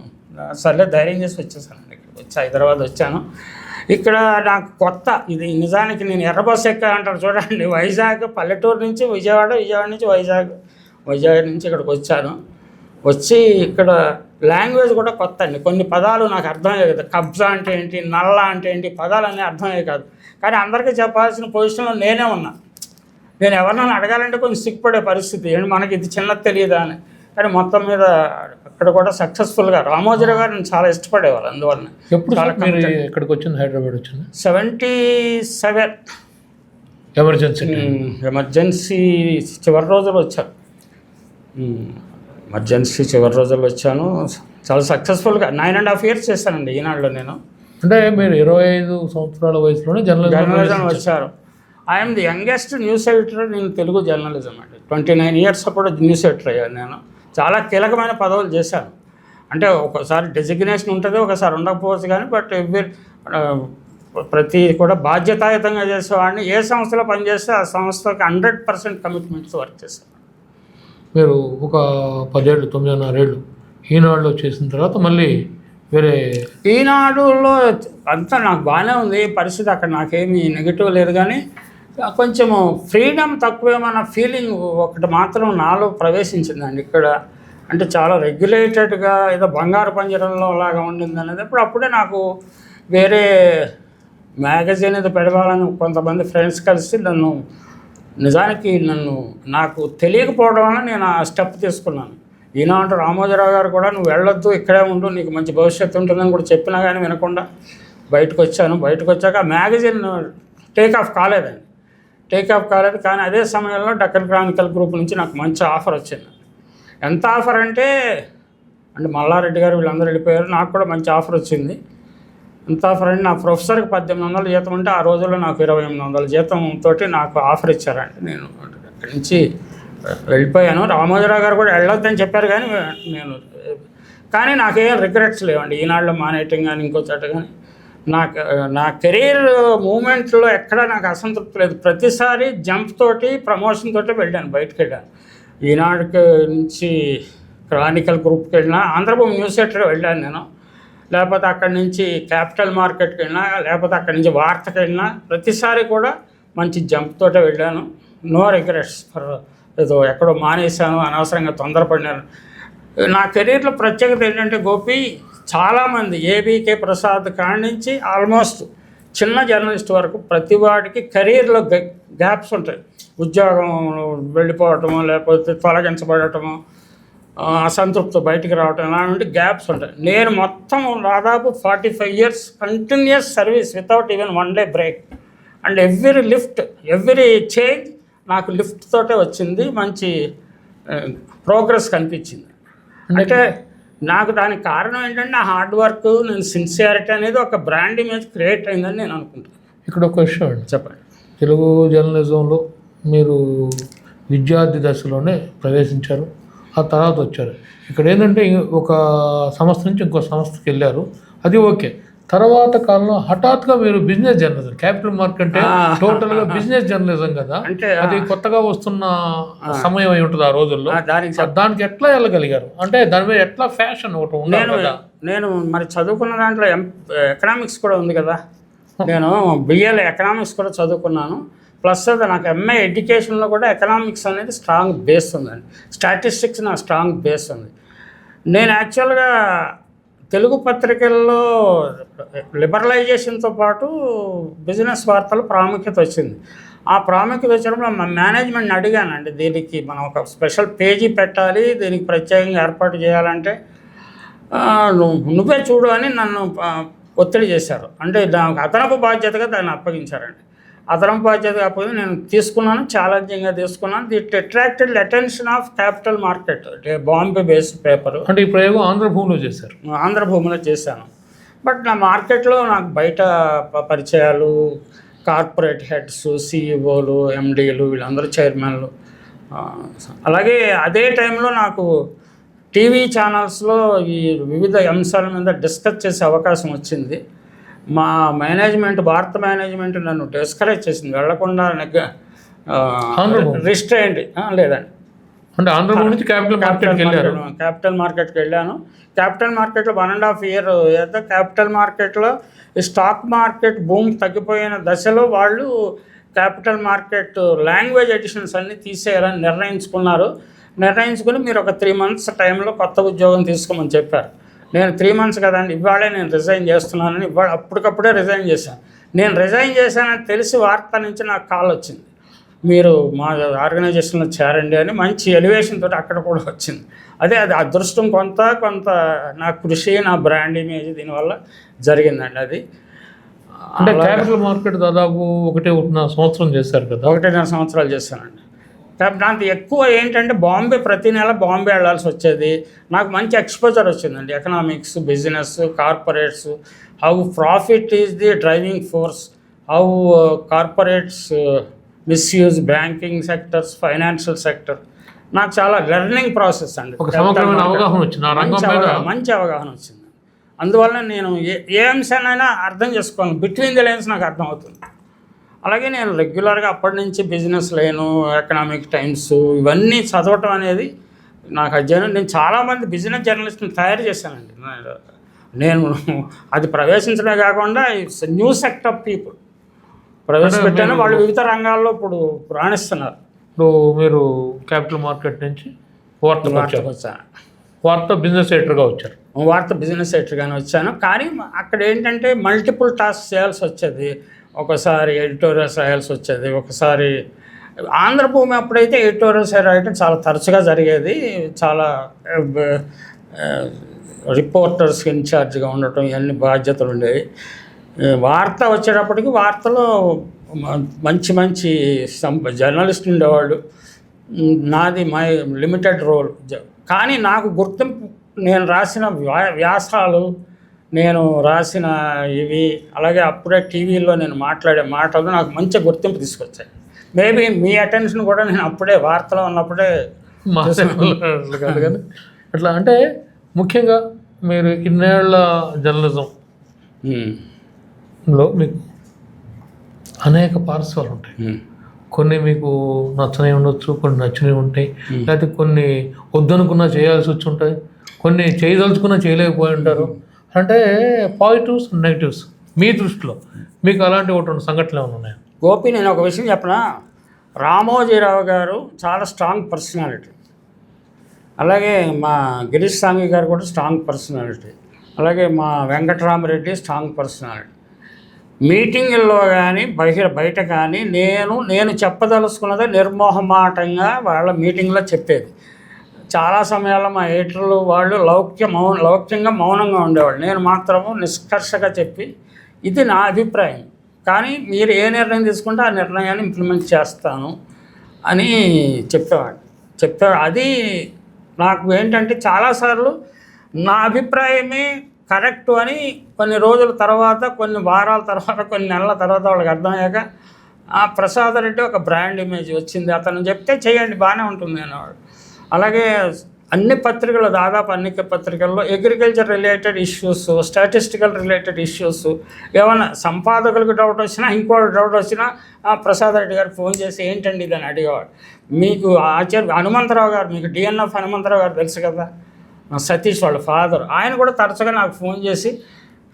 సర్లే ధైర్యం చేసి వచ్చేసానండి. ఇక్కడికి వచ్చి హైదరాబాద్ వచ్చాను. ఇక్కడ నాకు కొత్త ఇది. నిజానికి నేను ఎర్ర బస్సు ఎక్కా అంటారు చూడండి. వైజాగ్ పల్లెటూరు నుంచి విజయవాడ నుంచి వైజాగ్ నుంచి ఇక్కడికి వచ్చాను. వచ్చి ఇక్కడ లాంగ్వేజ్ కూడా కొత్త అండి. కొన్ని పదాలు నాకు అర్థమయ్యాయి కదా. కబ్జా అంటే ఏంటి, నల్ల అంటే ఏంటి, పదాలన్నీ అర్థమయ్యాయి కాదు. కానీ అందరికీ చెప్పాల్సిన పొజిషన్లో నేనే ఉన్నా. నేను ఎవరినైనా అడగాలంటే కొంచెం సిగ్గుపడే పరిస్థితి. ఏంటి మనకి ఇది చిన్నది తెలియదా అని. కానీ మొత్తం మీద అక్కడ కూడా సక్సెస్ఫుల్గా రామోజీరావు గారు నేను చాలా ఇష్టపడేవాళ్ళు. అందువల్ల చాలా ఇక్కడికి వచ్చింది, హైదరాబాద్ వచ్చింది 77 ఎమర్జెన్సీ చివరి రోజులు వచ్చాను. ఎమర్జెన్సీ చివరి రోజుల్లో వచ్చాను. చాలా సక్సెస్ఫుల్గా 9.5 years చేశానండి ఈనాడులో నేను. అంటే మీరు 25 సంవత్సరాల వయసులోనే జర్నలిజం వచ్చారు. I'm the youngest news editor నేను తెలుగు జర్నలిజం అండి. 29 years అప్పుడు న్యూస్ ఎడిటర్ అయ్యాను నేను. చాలా కీలకమైన పదవులు చేశాను. అంటే ఒకసారి డెసిగ్నేషన్ ఉంటుంది, ఒకసారి ఉండకపోవచ్చు. కానీ బట్ ప్రతి కూడా బాధ్యతాయుతంగా చేసేవాడిని. ఏ సంస్థలో పనిచేస్తే ఆ సంస్థకి 100% కమిట్మెంట్స్ వర్క్ చేశాను. మీరు ఒక 10 ఏళ్ళు 9.5 ఏళ్ళు ఈనాడులో చేసిన తర్వాత మళ్ళీ వేరే ఈనాడులో అంతా నాకు బాగానే ఉంది పరిస్థితి. అక్కడ నాకేమీ నెగిటివ్ లేదు. కానీ కొంచెము ఫ్రీడమ్ తక్కువేమన్న ఫీలింగ్ ఒకటి మాత్రం నాలో ప్రవేశించిందండి ఇక్కడ. అంటే చాలా రెగ్యులేటెడ్గా ఏదో బంగారు పంజరంలో లాగా ఉండింది అనేది అప్పుడే నాకు వేరే మ్యాగజైన్ ఏదో పెడవాలని కొంతమంది ఫ్రెండ్స్ కలిసి నిజానికి నాకు తెలియకపోవడం వల్ల నేను ఆ స్టెప్ తీసుకున్నాను. ఈనాడు రామోజీరావు గారు కూడా నువ్వు వెళ్ళొద్దు, ఇక్కడే ఉండు, నీకు మంచి భవిష్యత్తు ఉంటుందని కూడా చెప్పినా కానీ వినకుండా బయటకు వచ్చాక మ్యాగజైన్ టేక్ ఆఫ్ కాలేదు. కానీ అదే సమయంలో డక్కన్ క్రానికల్ గ్రూప్ నుంచి నాకు మంచి ఆఫర్ వచ్చింది. ఎంత ఆఫర్ అంటే మల్లారెడ్డి గారు వీళ్ళందరూ వెళ్ళిపోయారు, నాకు కూడా మంచి ఆఫర్ వచ్చింది. ఎంత ఆఫర్ అంటే నా ప్రొఫెసర్కి 1800 జీతం ఉంటే ఆ రోజుల్లో నాకు 2800 జీతంతో నాకు ఆఫర్ ఇచ్చారండి. నేను అక్కడి నుంచి వెళ్ళిపోయాను. రామోజీరావు గారు కూడా వెళ్ళొద్దని చెప్పారు కానీ నాకేం రిగ్రెట్స్ లేవండి. ఈనాడులో మానేయటం కానీ ఇంకో చోట కానీ నా కెరీర్ మూమెంట్లో ఎక్కడా నాకు అసంతృప్తి లేదు. ప్రతిసారి జంప్ తోటి ప్రమోషన్ తోటి బయటకు వెళ్ళాను. ఈనాడుకి నుంచి క్రానికల్ గ్రూప్కి వెళ్ళినా, ఆంధ్రభూమి న్యూస్ ఎడిటర్ వెళ్ళాను నేను, లేకపోతే అక్కడి నుంచి క్యాపిటల్ మార్కెట్కి వెళ్ళినా, లేకపోతే అక్కడి నుంచి వార్తకి వెళ్ళినా, ప్రతిసారి కూడా మంచి జంప్ తోటే వెళ్ళాను. నో రిగ్రెట్స్ ఫర్ ఏదో ఎక్కడో మానేశాను, అనవసరంగా తొందరపడినాను. నా కెరీర్లో ప్రత్యేకత ఏంటంటే గోపి, చాలామంది ఏబీకే ప్రసాద్ కాడి నుంచి ఆల్మోస్ట్ చిన్న జర్నలిస్ట్ వరకు ప్రతి వాడికి కెరీర్లో గ్యాప్స్ ఉంటాయి. ఉద్యోగం వెళ్ళిపోవటము, లేకపోతే తొలగించబడటము, అసంతృప్తి బయటికి రావటం, ఇలాంటి గ్యాప్స్ ఉంటాయి. నేను మొత్తం దాదాపు 45 years continuous service without even one day break. And every lift, every change నాకు లిఫ్ట్ తోటే వచ్చింది. మంచి ప్రోగ్రెస్ కనిపించింది. అంటే నాకు దానికి కారణం ఏంటంటే నా హార్డ్ వర్క్, నేను సిన్సియారిటీ అనేది ఒక బ్రాండ్ ఇమేజ్ క్రియేట్ అయిందని నేను అనుకుంటాను. ఇక్కడ ఒక విషయం అండి, చెప్పండి. తెలుగు జర్నలిజంలో మీరు విద్యార్థి దశలోనే ప్రవేశించారు, ఆ తర్వాత వచ్చారు. ఇక్కడ ఏంటంటే ఒక సంస్థ నుంచి ఇంకో సంస్థకి వెళ్ళారు, అది ఓకే. తర్వాత కాలంలో హఠాత్తుగా మీరు బిజినెస్ జర్నలిజం, క్యాపిటల్ మార్కెట్ అంటే టోటల్గా బిజినెస్ జర్నలిజం కదా, అంటే అది కొత్తగా వస్తున్న సమయం అయి ఉంటుంది ఆ రోజుల్లో. దానికి ఎట్లా వెళ్ళగలిగారు? అంటే దాని మీద ఎట్లా ఫ్యాషన్ ఒకటి ఉండాలి కదా. నేను మరి చదువుకున్న దాంట్లో ఎకనామిక్స్ కూడా ఉంది కదా, నేను బిఏలో ఎకనామిక్స్ కూడా చదువుకున్నాను. ప్లస్ అది నాకు ఎంఏ ఎడ్యుకేషన్లో కూడా ఎకనామిక్స్ అనేది స్ట్రాంగ్ బేస్ ఉందండి. స్టాటిస్టిక్స్ నాకు స్ట్రాంగ్ బేస్ ఉంది. నేను యాక్చువల్గా తెలుగు పత్రికల్లో లిబరలైజేషన్తో పాటు బిజినెస్ వార్తలు ప్రాముఖ్యత వచ్చింది. ఆ ప్రాముఖ్యత వచ్చినప్పుడు మా మేనేజ్మెంట్ని అడిగానండి, దీనికి మనం ఒక స్పెషల్ పేజీ పెట్టాలి, దీనికి ప్రత్యేకంగా ఏర్పాటు చేయాలంటే నువ్వే చూడు అని నన్ను ఒత్తిడి చేశారు. అంటే దానికి అదనపు బాధ్యతగా దాన్ని అప్పగించారండి. అదనపు బాధ్యత కాకపోతే నేను తీసుకున్నాను, ఛాలెంజింగ్గా తీసుకున్నాను. That attracted attention of capital market, Bombay based paper. అంటే ఈ ప్రయోగం ఆంధ్రభూమిలో చేశారు? ఆంధ్రభూమిలో చేశాను. బట్ నా మార్కెట్లో నాకు బయట పరిచయాలు, కార్పొరేట్ హెడ్స్, సిఇఓలు, ఎండీలు, వీళ్ళందరూ చైర్మన్లు. అలాగే అదే టైంలో నాకు టీవీ ఛానల్స్లో ఈ వివిధ అంశాల మీద డిస్కస్ చేసే అవకాశం వచ్చింది. మా మేనేజ్మెంట్, భారత మేనేజ్మెంట్ నన్ను డిస్కరేజ్ చేసింది, వెళ్లకుండా రిస్ట్రైండ్ లేదండి. అంటే ఆంధ్రభూమి నుంచి క్యాపిటల్ మార్కెట్కి వెళ్ళాను. క్యాపిటల్ మార్కెట్లో 1.5 year ఏదో క్యాపిటల్ మార్కెట్లో ఈ స్టాక్ మార్కెట్ భూమి తగ్గిపోయిన దశలో వాళ్ళు క్యాపిటల్ మార్కెట్ లాంగ్వేజ్ ఎడిషన్స్ అన్నీ తీసేయాలని నిర్ణయించుకుని మీరు ఒక 3 months టైంలో కొత్త ఉద్యోగం తీసుకోమని చెప్పారు. నేను 3 months కదండి, ఇవాళే నేను రిజైన్ చేస్తున్నానని అప్పటికప్పుడే రిజైన్ చేశాను. నేను రిజైన్ చేశానని తెలిసి వార్త నుంచి నాకు కాల్ వచ్చింది, మీరు మా ఆర్గనైజేషన్లో చేరండి అని. మంచి ఎలివేషన్ తోటి అక్కడ కూడా వచ్చింది. అది అదృష్టం, కొంత నా కృషి, నా బ్రాండ్ ఇమేజ్ దీనివల్ల జరిగిందండి. అది అంటే క్యాపిటల్ మార్కెట్ దాదాపు 1.5 సంవత్సరం చేశారు కదా? 1.5 సంవత్సరాలు చేశానండి. దాంతో ఎక్కువ ఏంటంటే ప్రతి నెల బాంబే వెళ్ళాల్సి వచ్చేది. నాకు మంచి ఎక్స్పోజర్ వచ్చిందండి. Economics, business, corporates, how profit is the driving force, how corporates misuse banking sectors, financial sector. నాకు చాలా లెర్నింగ్ ప్రాసెస్ అండి. మంచి అవగాహన వచ్చింది. అందువల్ల నేను ఏ అంశానైనా అర్థం చేసుకోను, బిట్వీన్ ది లైన్స్ నాకు అర్థం అవుతుంది. అలాగే నేను రెగ్యులర్గా అప్పటి నుంచి బిజినెస్ లైను, ఎకనామిక్ టైమ్స్ ఇవన్నీ చదవటం అనేది నాకు అధ్యయనం. నేను చాలామంది బిజినెస్ జర్నలిస్ట్ని తయారు చేశానండి. నేను అది ప్రవేశించడమే కాకుండా it's new sect of people. ప్రవేశపెట్టాను. వాళ్ళు వివిధ రంగాల్లో ఇప్పుడు రాణిస్తున్నారు. ఇప్పుడు మీరు క్యాపిటల్ మార్కెట్ నుంచి వార్తకు వచ్చాను. వార్త బిజినెస్ ఎడిటర్గా వచ్చారు. వార్త బిజినెస్ ఎడిటర్గానే వచ్చాను. కానీ అక్కడ ఏంటంటే మల్టిపుల్ టాస్క్ చేయాల్సి వచ్చేది. ఒకసారి ఎడిటోరియల్స్ రాయాల్సి వచ్చేది, ఒకసారి ఆంధ్రభూమి అప్పుడైతే ఎడిటోరియల్స్ రాయటం చాలా తరచుగా జరిగేది. చాలా రిపోర్టర్స్ ఇన్ఛార్జ్గా ఉండటం ఇవన్నీ బాధ్యతలు ఉండేవి. వార్త వచ్చేటప్పటికి వార్తలో మంచి మంచి జర్నలిస్ట్ ఉండేవాళ్ళు. నాది మై లిమిటెడ్ రోల్. కానీ నాకు గుర్తింపు నేను రాసిన వ్యాసాలు, నేను రాసిన ఇవి, అలాగే అప్పుడే టీవీలో నేను మాట్లాడే మాటలు నాకు మంచి గుర్తింపు తీసుకొచ్చాయి. మేబీ మీ అటెన్షన్ కూడా నేను అప్పుడే వార్తలో ఉన్నప్పుడే కాదు కానీ అట్లా. అంటే ముఖ్యంగా మీరు ఇన్నేళ్ల జర్నలిజంలో మీకు అనేక పార్శ్వాలు ఉంటాయి. కొన్ని మీకు నచ్చనే ఉండొచ్చు, కొన్ని నచ్చినవి ఉంటాయి, లేకపోతే కొన్ని వద్దనుకున్నా చేయాల్సి వచ్చి ఉంటాయి, కొన్ని చేయదలుచుకున్నా చేయలేకపోయి ఉంటారు. అంటే పాజిటివ్స్ నెగిటివ్స్ మీ దృష్టిలో మీకు అలాంటి ఒకటి రెండు సంఘటనలు ఏమైనా ఉన్నాయా? గోపి, నేను ఒక విషయం చెప్పనా. రామోజీరావు గారు చాలా స్ట్రాంగ్ పర్సనాలిటీ. అలాగే మా గిరీష్ స్వామి గారు కూడా స్ట్రాంగ్ పర్సనాలిటీ. అలాగే మా వెంకటరామరెడ్డి స్ట్రాంగ్ పర్సనాలిటీ. మీటింగుల్లో కానీ బయట కానీ నేను చెప్పదలుచుకున్నదే నిర్మోహమాటంగా వాళ్ళ మీటింగ్లో చెప్పేది. చాలా సమయాల్లో మా ఎడిటర్లు వాళ్ళు లౌక్యంగా మౌనంగా ఉండేవాళ్ళు. నేను మాత్రము నిష్కర్షగా చెప్పి ఇది నా అభిప్రాయం, కానీ మీరు ఏ నిర్ణయం తీసుకుంటే ఆ నిర్ణయాన్ని ఇంప్లిమెంట్ చేస్తాను అని చెప్పేవాడు. అది నాకు ఏంటంటే చాలాసార్లు నా అభిప్రాయమే కరెక్టు అని కొన్ని రోజుల తర్వాత, కొన్ని వారాల తర్వాత, కొన్ని నెలల తర్వాత వాళ్ళకి అర్థమయ్యాక ఆ ప్రసాద్ రెడ్డి ఒక బ్రాండ్ ఇమేజ్ వచ్చింది, అతను చెప్తే చేయండి బాగానే ఉంటుంది అనేవాడు. అలాగే అన్ని పత్రికలు, దాదాపు అన్ని పత్రికల్లో agriculture related issues, statistical related issues, ఏమైనా సంపాదకులకు డౌట్ వచ్చినా, ఇంకోటి డౌట్ వచ్చినా ప్రసాద్ రెడ్డి గారు ఫోన్ చేసి ఏంటండి ఇదని అడిగేవాడు. మీకు హనుమంతరావు గారు, మీకు డిఎన్ఎఫ్ హనుమంతరావు గారు తెలుసు కదా, సతీష్ వాళ్ళ ఫాదర్, ఆయన కూడా తరచుగా నాకు ఫోన్ చేసి,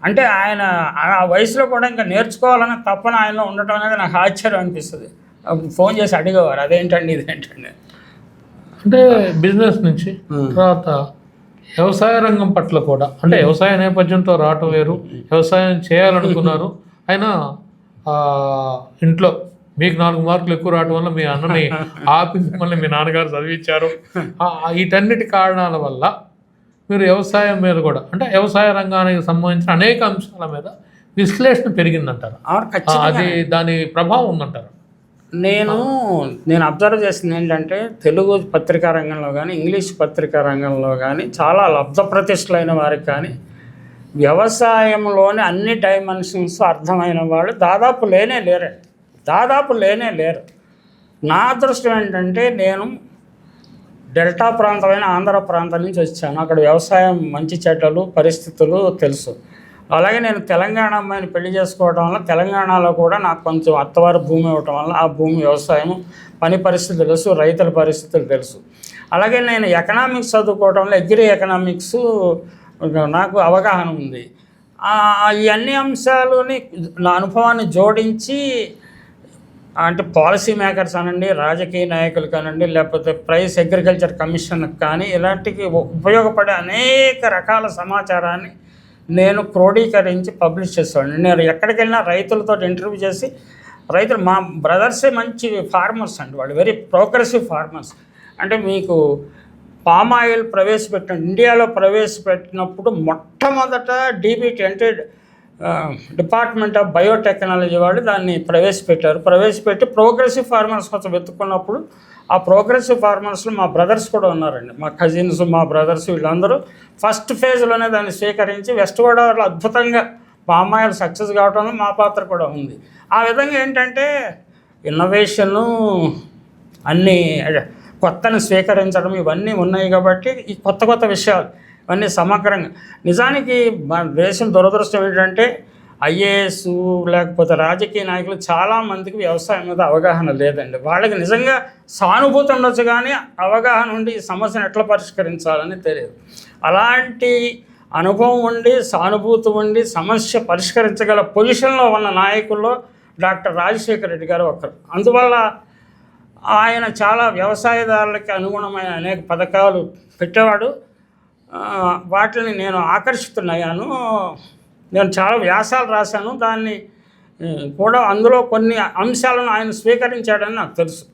అంటే ఆయన ఆ వయసులో కూడా ఇంకా నేర్చుకోవాలనే తప్పన ఆయనలో ఉండటం అనేది నాకు ఆశ్చర్యం అనిపిస్తుంది. ఫోన్ చేసి అడిగేవారు అదేంటండి ఇదేంటండి. అంటే బిజినెస్ నుంచి తర్వాత వ్యవసాయ రంగం పట్ల కూడా, అంటే వ్యవసాయ నేపథ్యంతో రావటం వేరు, వ్యవసాయం చేయాలనుకున్నారు. అయినా ఇంట్లో మీకు 4 మార్కులు ఎక్కువ రావడం వల్ల మీ అన్నని ఆపి మిమ్మల్ని మీ నాన్నగారు చదివించారు. వీటన్నిటి కారణాల వల్ల మీరు వ్యవసాయం మీద కూడా, అంటే వ్యవసాయ రంగానికి సంబంధించిన అనేక అంశాల మీద విశ్లేషణ పెరిగిందంటారు. అది దాని ప్రభావం ఉందంటారు. నేను అబ్జర్వ్ చేసింది ఏంటంటే, తెలుగు పత్రికా రంగంలో కానీ, ఇంగ్లీష్ పత్రికా రంగంలో కానీ చాలా లబ్ధప్రతిష్ఠులైన వారికి కానీ వ్యవసాయంలోని అన్ని డైమెన్షన్స్ అర్థమైన వాళ్ళు దాదాపు లేనే లేరు. నా అదృష్టం ఏంటంటే, నేను డెల్టా ప్రాంతమైన ఆంధ్ర ప్రాంతం నుంచి వచ్చాను. అక్కడ వ్యవసాయం మంచి చెడ్డలు పరిస్థితులు తెలుసు. అలాగే నేను తెలంగాణ అమ్మాయిని పెళ్లి చేసుకోవడం వల్ల తెలంగాణలో కూడా నాకు కొంచెం అత్తవారి భూమి ఇవ్వటం వల్ల ఆ భూమి వ్యవసాయం పని పరిస్థితులు తెలుసు, రైతుల పరిస్థితులు తెలుసు. అలాగే నేను ఎకనామిక్స్ చదువుకోవడం వల్ల అగ్రి ఎకనామిక్స్ నాకు అవగాహన ఉంది. ఈ అన్ని అంశాలని నా అనుభవాన్ని జోడించి, అంటే పాలసీ మేకర్స్ అనండి, రాజకీయ నాయకులు కానండి, లేకపోతే ప్రైస్ అగ్రికల్చర్ కమిషన్కి కానీ ఇలాంటివి ఉపయోగపడే అనేక రకాల సమాచారాన్ని నేను క్రోడీకరించి పబ్లిష్ చేసేవాడిని. నేను ఎక్కడికి వెళ్ళినా రైతులతో ఇంటర్వ్యూ చేసి, రైతులు మా బ్రదర్సే మంచి ఫార్మర్స్ అండి, వాళ్ళు వెరీ ప్రోగ్రెసివ్ ఫార్మర్స్. అంటే మీకు పామ్ ఆయిల్ ఇండియాలో ప్రవేశపెట్టినప్పుడు మొట్టమొదట డీబీటీ అంటే డిపార్ట్మెంట్ ఆఫ్ బయోటెక్నాలజీ వాళ్ళు దాన్ని ప్రవేశపెట్టి ప్రోగ్రెసివ్ ఫార్మర్స్ కోసం వెతుక్కున్నప్పుడు ఆ ప్రోగ్రెసివ్ ఫార్మర్స్లో మా బ్రదర్స్ కూడా ఉన్నారండి. మా కజిన్స్, మా బ్రదర్స్ వీళ్ళందరూ ఫస్ట్ ఫేజ్లోనే దాన్ని స్వీకరించి వెస్ట్ గోదావరిలో అద్భుతంగా పామ్ ఆయిల్ సక్సెస్ కావడంలో మా పాత్ర కూడా ఉంది. ఆ విధంగా ఏంటంటే ఇన్నోవేషను, అన్నీ కొత్తని స్వీకరించడం ఇవన్నీ ఉన్నాయి కాబట్టి ఈ కొత్త విషయాలు ఇవన్నీ సమగ్రంగా. నిజానికి మన దేశం దురదృష్టం ఏంటంటే ఐఏఎస్ లేకపోతే రాజకీయ నాయకులు చాలామందికి వ్యవసాయం మీద అవగాహన లేదండి. వాళ్ళకి నిజంగా సానుభూతి ఉండొచ్చు కానీ అవగాహన ఉండి ఈ సమస్యను ఎట్లా పరిష్కరించాలని తెలియదు. అలాంటి అనుభవం ఉండి, సానుభూతి ఉండి, సమస్య పరిష్కరించగల పొజిషన్లో ఉన్న నాయకుల్లో డాక్టర్ రాజశేఖర రెడ్డి గారు ఒకరు. అందువల్ల ఆయన చాలా వ్యవసాయదారులకి అనుగుణమైన అనేక పథకాలు పెట్టేవాడు. వాటిని నేను ఆకర్షితున్నాను. నేను చాలా వ్యాసాలు రాశాను. దాన్ని కూడా అందులో కొన్ని అంశాలను ఆయన స్వీకరించాడని నాకు తెలుసు.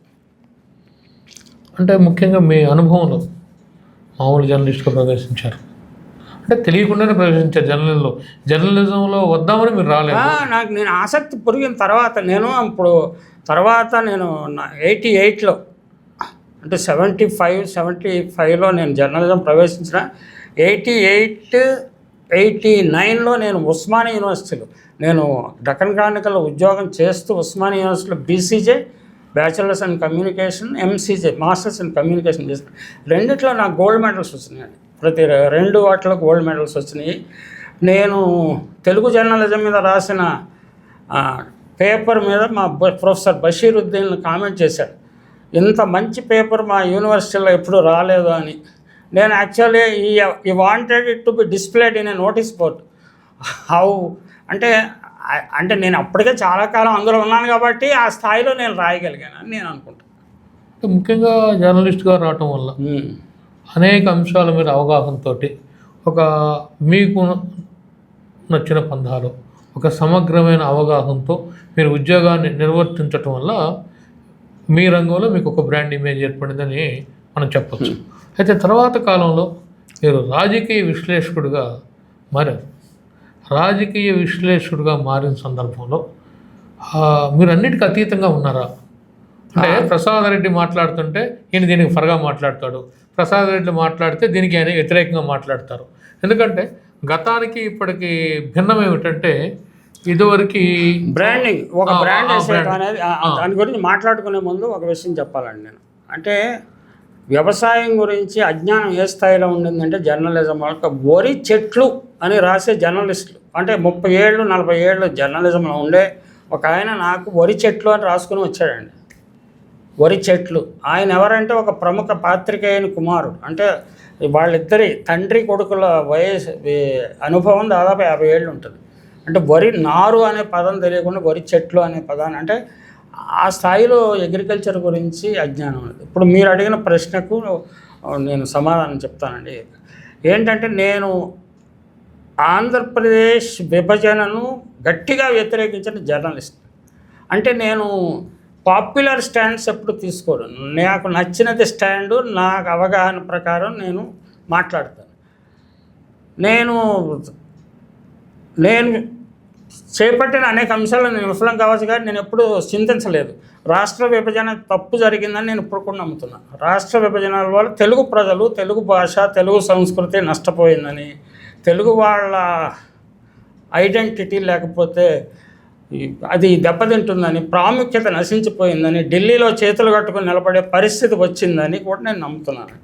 అంటే ముఖ్యంగా మీ అనుభవంలో మామూలు జర్నలిస్ట్గా ప్రవేశించారు అంటే తెలియకుండానే ప్రవేశించారు జర్నలిజంలో వద్దామని మీరు రాలేదు. నేను ఆసక్తి పెరిగిన తర్వాత నేను 88లో అంటే 75లో నేను జర్నలిజం ప్రవేశించిన. 89లో నేను ఉస్మానియా యూనివర్సిటీలో నేను డక్కన్ క్రానికల్లో ఉద్యోగం చేస్తూ ఉస్మానియా యూనివర్సిటీలో BCJ bachelors in communication, MCJ masters in communication చేశాను. రెండిట్లో నాకు గోల్డ్ మెడల్స్ వచ్చినాయి. ప్రతి 2 వాటిలో గోల్డ్ మెడల్స్ వచ్చినాయి. నేను తెలుగు జర్నలిజం మీద రాసిన పేపర్ మీద మా ప్రొఫెసర్ బషీరుద్దీన్ కామెంట్ చేశాడు, ఇంత మంచి పేపర్ మా యూనివర్సిటీలో ఎప్పుడు రాలేదు అని. నేను యాక్చువల్లీ ఈ wanted it to be displayed in a notice board. How అంటే నేను అప్పటికే చాలా కాలం అందులో ఉన్నాను కాబట్టి ఆ స్థాయిలో నేను రాయగలిగాను అని నేను అనుకుంటాను. ముఖ్యంగా జర్నలిస్ట్గా రావటం వల్ల అనేక అంశాల మీద అవగాహనతో మీకు నచ్చిన పంధాలు ఒక సమగ్రమైన అవగాహనతో మీరు ఉద్యోగాన్ని నిర్వర్తించటం వల్ల మీ రంగంలో మీకు ఒక బ్రాండ్ ఇమేజ్ ఏర్పడిందని మనం చెప్పచ్చు. అయితే తర్వాత కాలంలో మీరు రాజకీయ విశ్లేషకుడిగా మారారు. రాజకీయ విశ్లేషకుడిగా మారిన సందర్భంలో మీరు అన్నిటికీ అతీతంగా ఉన్నారా? అంటే ప్రసాద్ రెడ్డి మాట్లాడుతుంటే ఈయన దీనికి ఫరగా మాట్లాడతాడు, ప్రసాద్ రెడ్డి మాట్లాడితే దీనికి ఆయన వ్యతిరేకంగా మాట్లాడతారు. ఎందుకంటే గతానికి ఇప్పటికి భిన్నం ఏమిటంటే ఇదివరకు బ్రాండింగ్ ఒక బ్రాండ్ అనేది దాని గురించి మాట్లాడుకునే ముందు ఒక విషయం చెప్పాలండి నేను. అంటే వ్యవసాయం గురించి అజ్ఞానం ఏ స్థాయిలో ఉండిందంటే జర్నలిజం వాళ్ళకి వరి చెట్లు అని రాసే జర్నలిస్టులు అంటే 30 ఏళ్ళు 40 ఏళ్ళు జర్నలిజంలో ఉండే ఒక ఆయన నాకు వరి చెట్లు అని రాసుకుని వచ్చాడండి. వరి చెట్లు ఆయన ఎవరంటే ఒక ప్రముఖ పాత్రికేయుని కుమారుడు. అంటే వాళ్ళిద్దరి తండ్రి కొడుకుల వయసు అనుభవం దాదాపు 50 ఏళ్ళు ఉంటుంది. అంటే వరి నారు అనే పదం తెలియకుండా వరి చెట్లు అనే పదాన్ని అంటే ఆ స్థాయిలో అగ్రికల్చర్ గురించి అజ్ఞానం ఉంది. ఇప్పుడు మీరు అడిగిన ప్రశ్నకు నేను సమాధానం చెప్తానండి. ఏంటంటే నేను ఆంధ్రప్రదేశ్ విభజనను గట్టిగా వ్యతిరేకించిన జర్నలిస్ట్. అంటే నేను పాపులర్ స్టాండ్స్ ఎప్పుడు తీసుకోను. నాకు నచ్చినది స్టాండు, నాకు అవగాహన ప్రకారం నేను మాట్లాడతాను. నేను చేపట్టిన అనేక అంశాలను నేను విఫలం కావచ్చు కానీ నేను ఎప్పుడు చింతించలేదు. రాష్ట్ర విభజన తప్పు జరిగిందని నేను ఇప్పుడు కూడా నమ్ముతున్నాను. రాష్ట్ర విభజన వల్ల తెలుగు ప్రజలు, తెలుగు భాష, తెలుగు సంస్కృతి నష్టపోయిందని, తెలుగు వాళ్ళ ఐడెంటిటీ లేకపోతే అది దెబ్బతింటుందని, ప్రాముఖ్యత నశించిపోయిందని, ఢిల్లీలో చేతులు కట్టుకుని నిలబడే పరిస్థితి వచ్చిందని కూడా నేను నమ్ముతున్నాను.